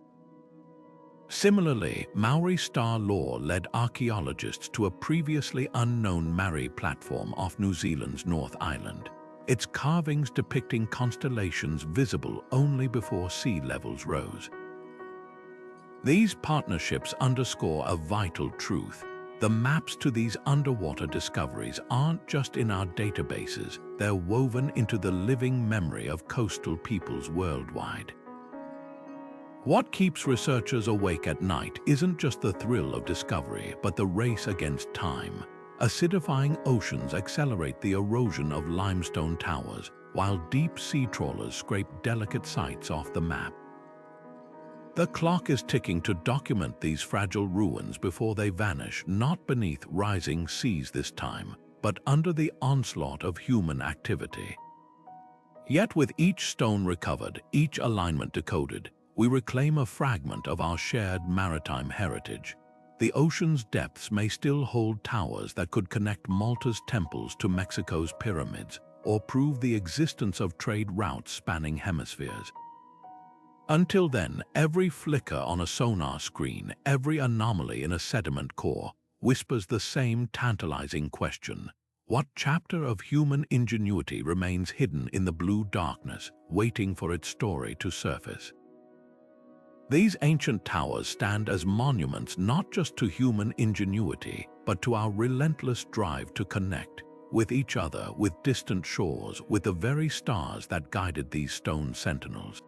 Similarly, Maori star lore led archaeologists to a previously unknown Mari platform off New Zealand's North Island, its carvings depicting constellations visible only before sea levels rose. These partnerships underscore a vital truth. The maps to these underwater discoveries aren't just in our databases, they're woven into the living memory of coastal peoples worldwide. What keeps researchers awake at night isn't just the thrill of discovery, but the race against time. Acidifying oceans accelerate the erosion of limestone towers, while deep sea trawlers scrape delicate sites off the map. The clock is ticking to document these fragile ruins before they vanish, not beneath rising seas this time, but under the onslaught of human activity. Yet with each stone recovered, each alignment decoded, we reclaim a fragment of our shared maritime heritage. The ocean's depths may still hold towers that could connect Malta's temples to Mexico's pyramids, or prove the existence of trade routes spanning hemispheres. Until then, every flicker on a sonar screen, every anomaly in a sediment core, whispers the same tantalizing question. What chapter of human ingenuity remains hidden in the blue darkness, waiting for its story to surface? These ancient towers stand as monuments not just to human ingenuity, but to our relentless drive to connect with each other, with distant shores, with the very stars that guided these stone sentinels.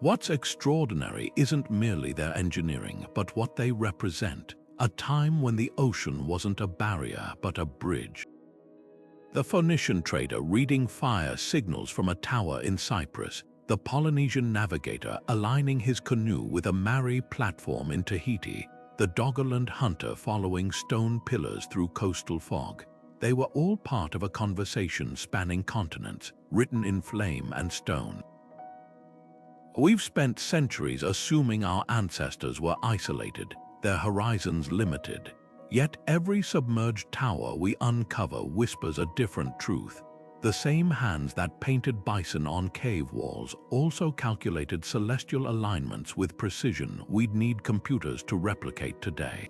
What's extraordinary isn't merely their engineering, but what they represent, a time when the ocean wasn't a barrier but a bridge. The Phoenician trader reading fire signals from a tower in Cyprus, the Polynesian navigator aligning his canoe with a Mari platform in Tahiti, the Doggerland hunter following stone pillars through coastal fog. They were all part of a conversation spanning continents, written in flame and stone. We've spent centuries assuming our ancestors were isolated, their horizons limited. Yet every submerged tower we uncover whispers a different truth. The same hands that painted bison on cave walls also calculated celestial alignments with precision we'd need computers to replicate today.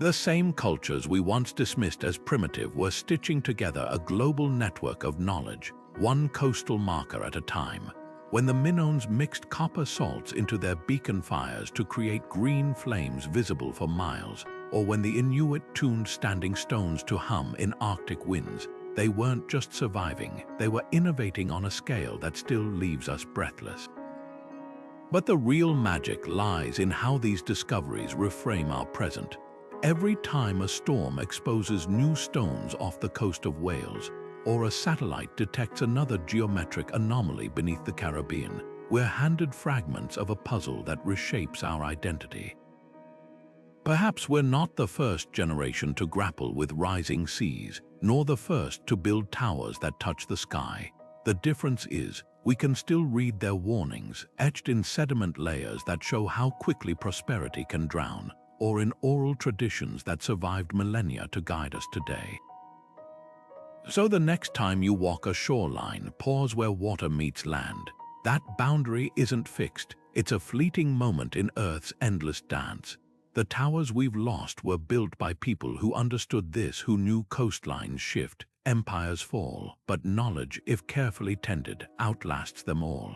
The same cultures we once dismissed as primitive were stitching together a global network of knowledge, one coastal marker at a time. when the Minoans mixed copper salts into their beacon fires to create green flames visible for miles, or when the Inuit tuned standing stones to hum in Arctic winds, they weren't just surviving, they were innovating on a scale that still leaves us breathless. But the real magic lies in how these discoveries reframe our present. Every time a storm exposes new stones off the coast of Wales, or a satellite detects another geometric anomaly beneath the Caribbean, we're handed fragments of a puzzle that reshapes our identity. Perhaps we're not the first generation to grapple with rising seas, nor the first to build towers that touch the sky. The difference is, we can still read their warnings, etched in sediment layers that show how quickly prosperity can drown, or in oral traditions that survived millennia to guide us today. So the next time you walk a shoreline, pause where water meets land. That boundary isn't fixed, it's a fleeting moment in Earth's endless dance. The towers we've lost were built by people who understood this, who knew coastlines shift, empires fall, but knowledge, if carefully tended, outlasts them all.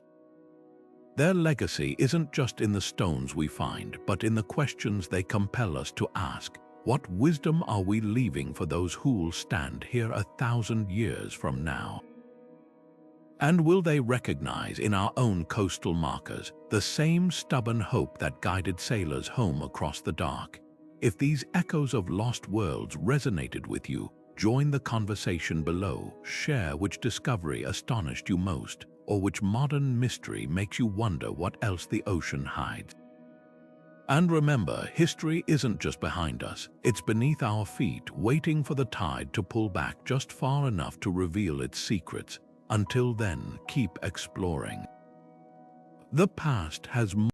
Their legacy isn't just in the stones we find, but in the questions they compel us to ask. What wisdom are we leaving for those who'll stand here 1,000 years from now? And will they recognize in our own coastal markers the same stubborn hope that guided sailors home across the dark? If these echoes of lost worlds resonated with you, join the conversation below. Share which discovery astonished you most, or which modern mystery makes you wonder what else the ocean hides. And remember, history isn't just behind us, it's beneath our feet, waiting for the tide to pull back just far enough to reveal its secrets. Until then, keep exploring. The past has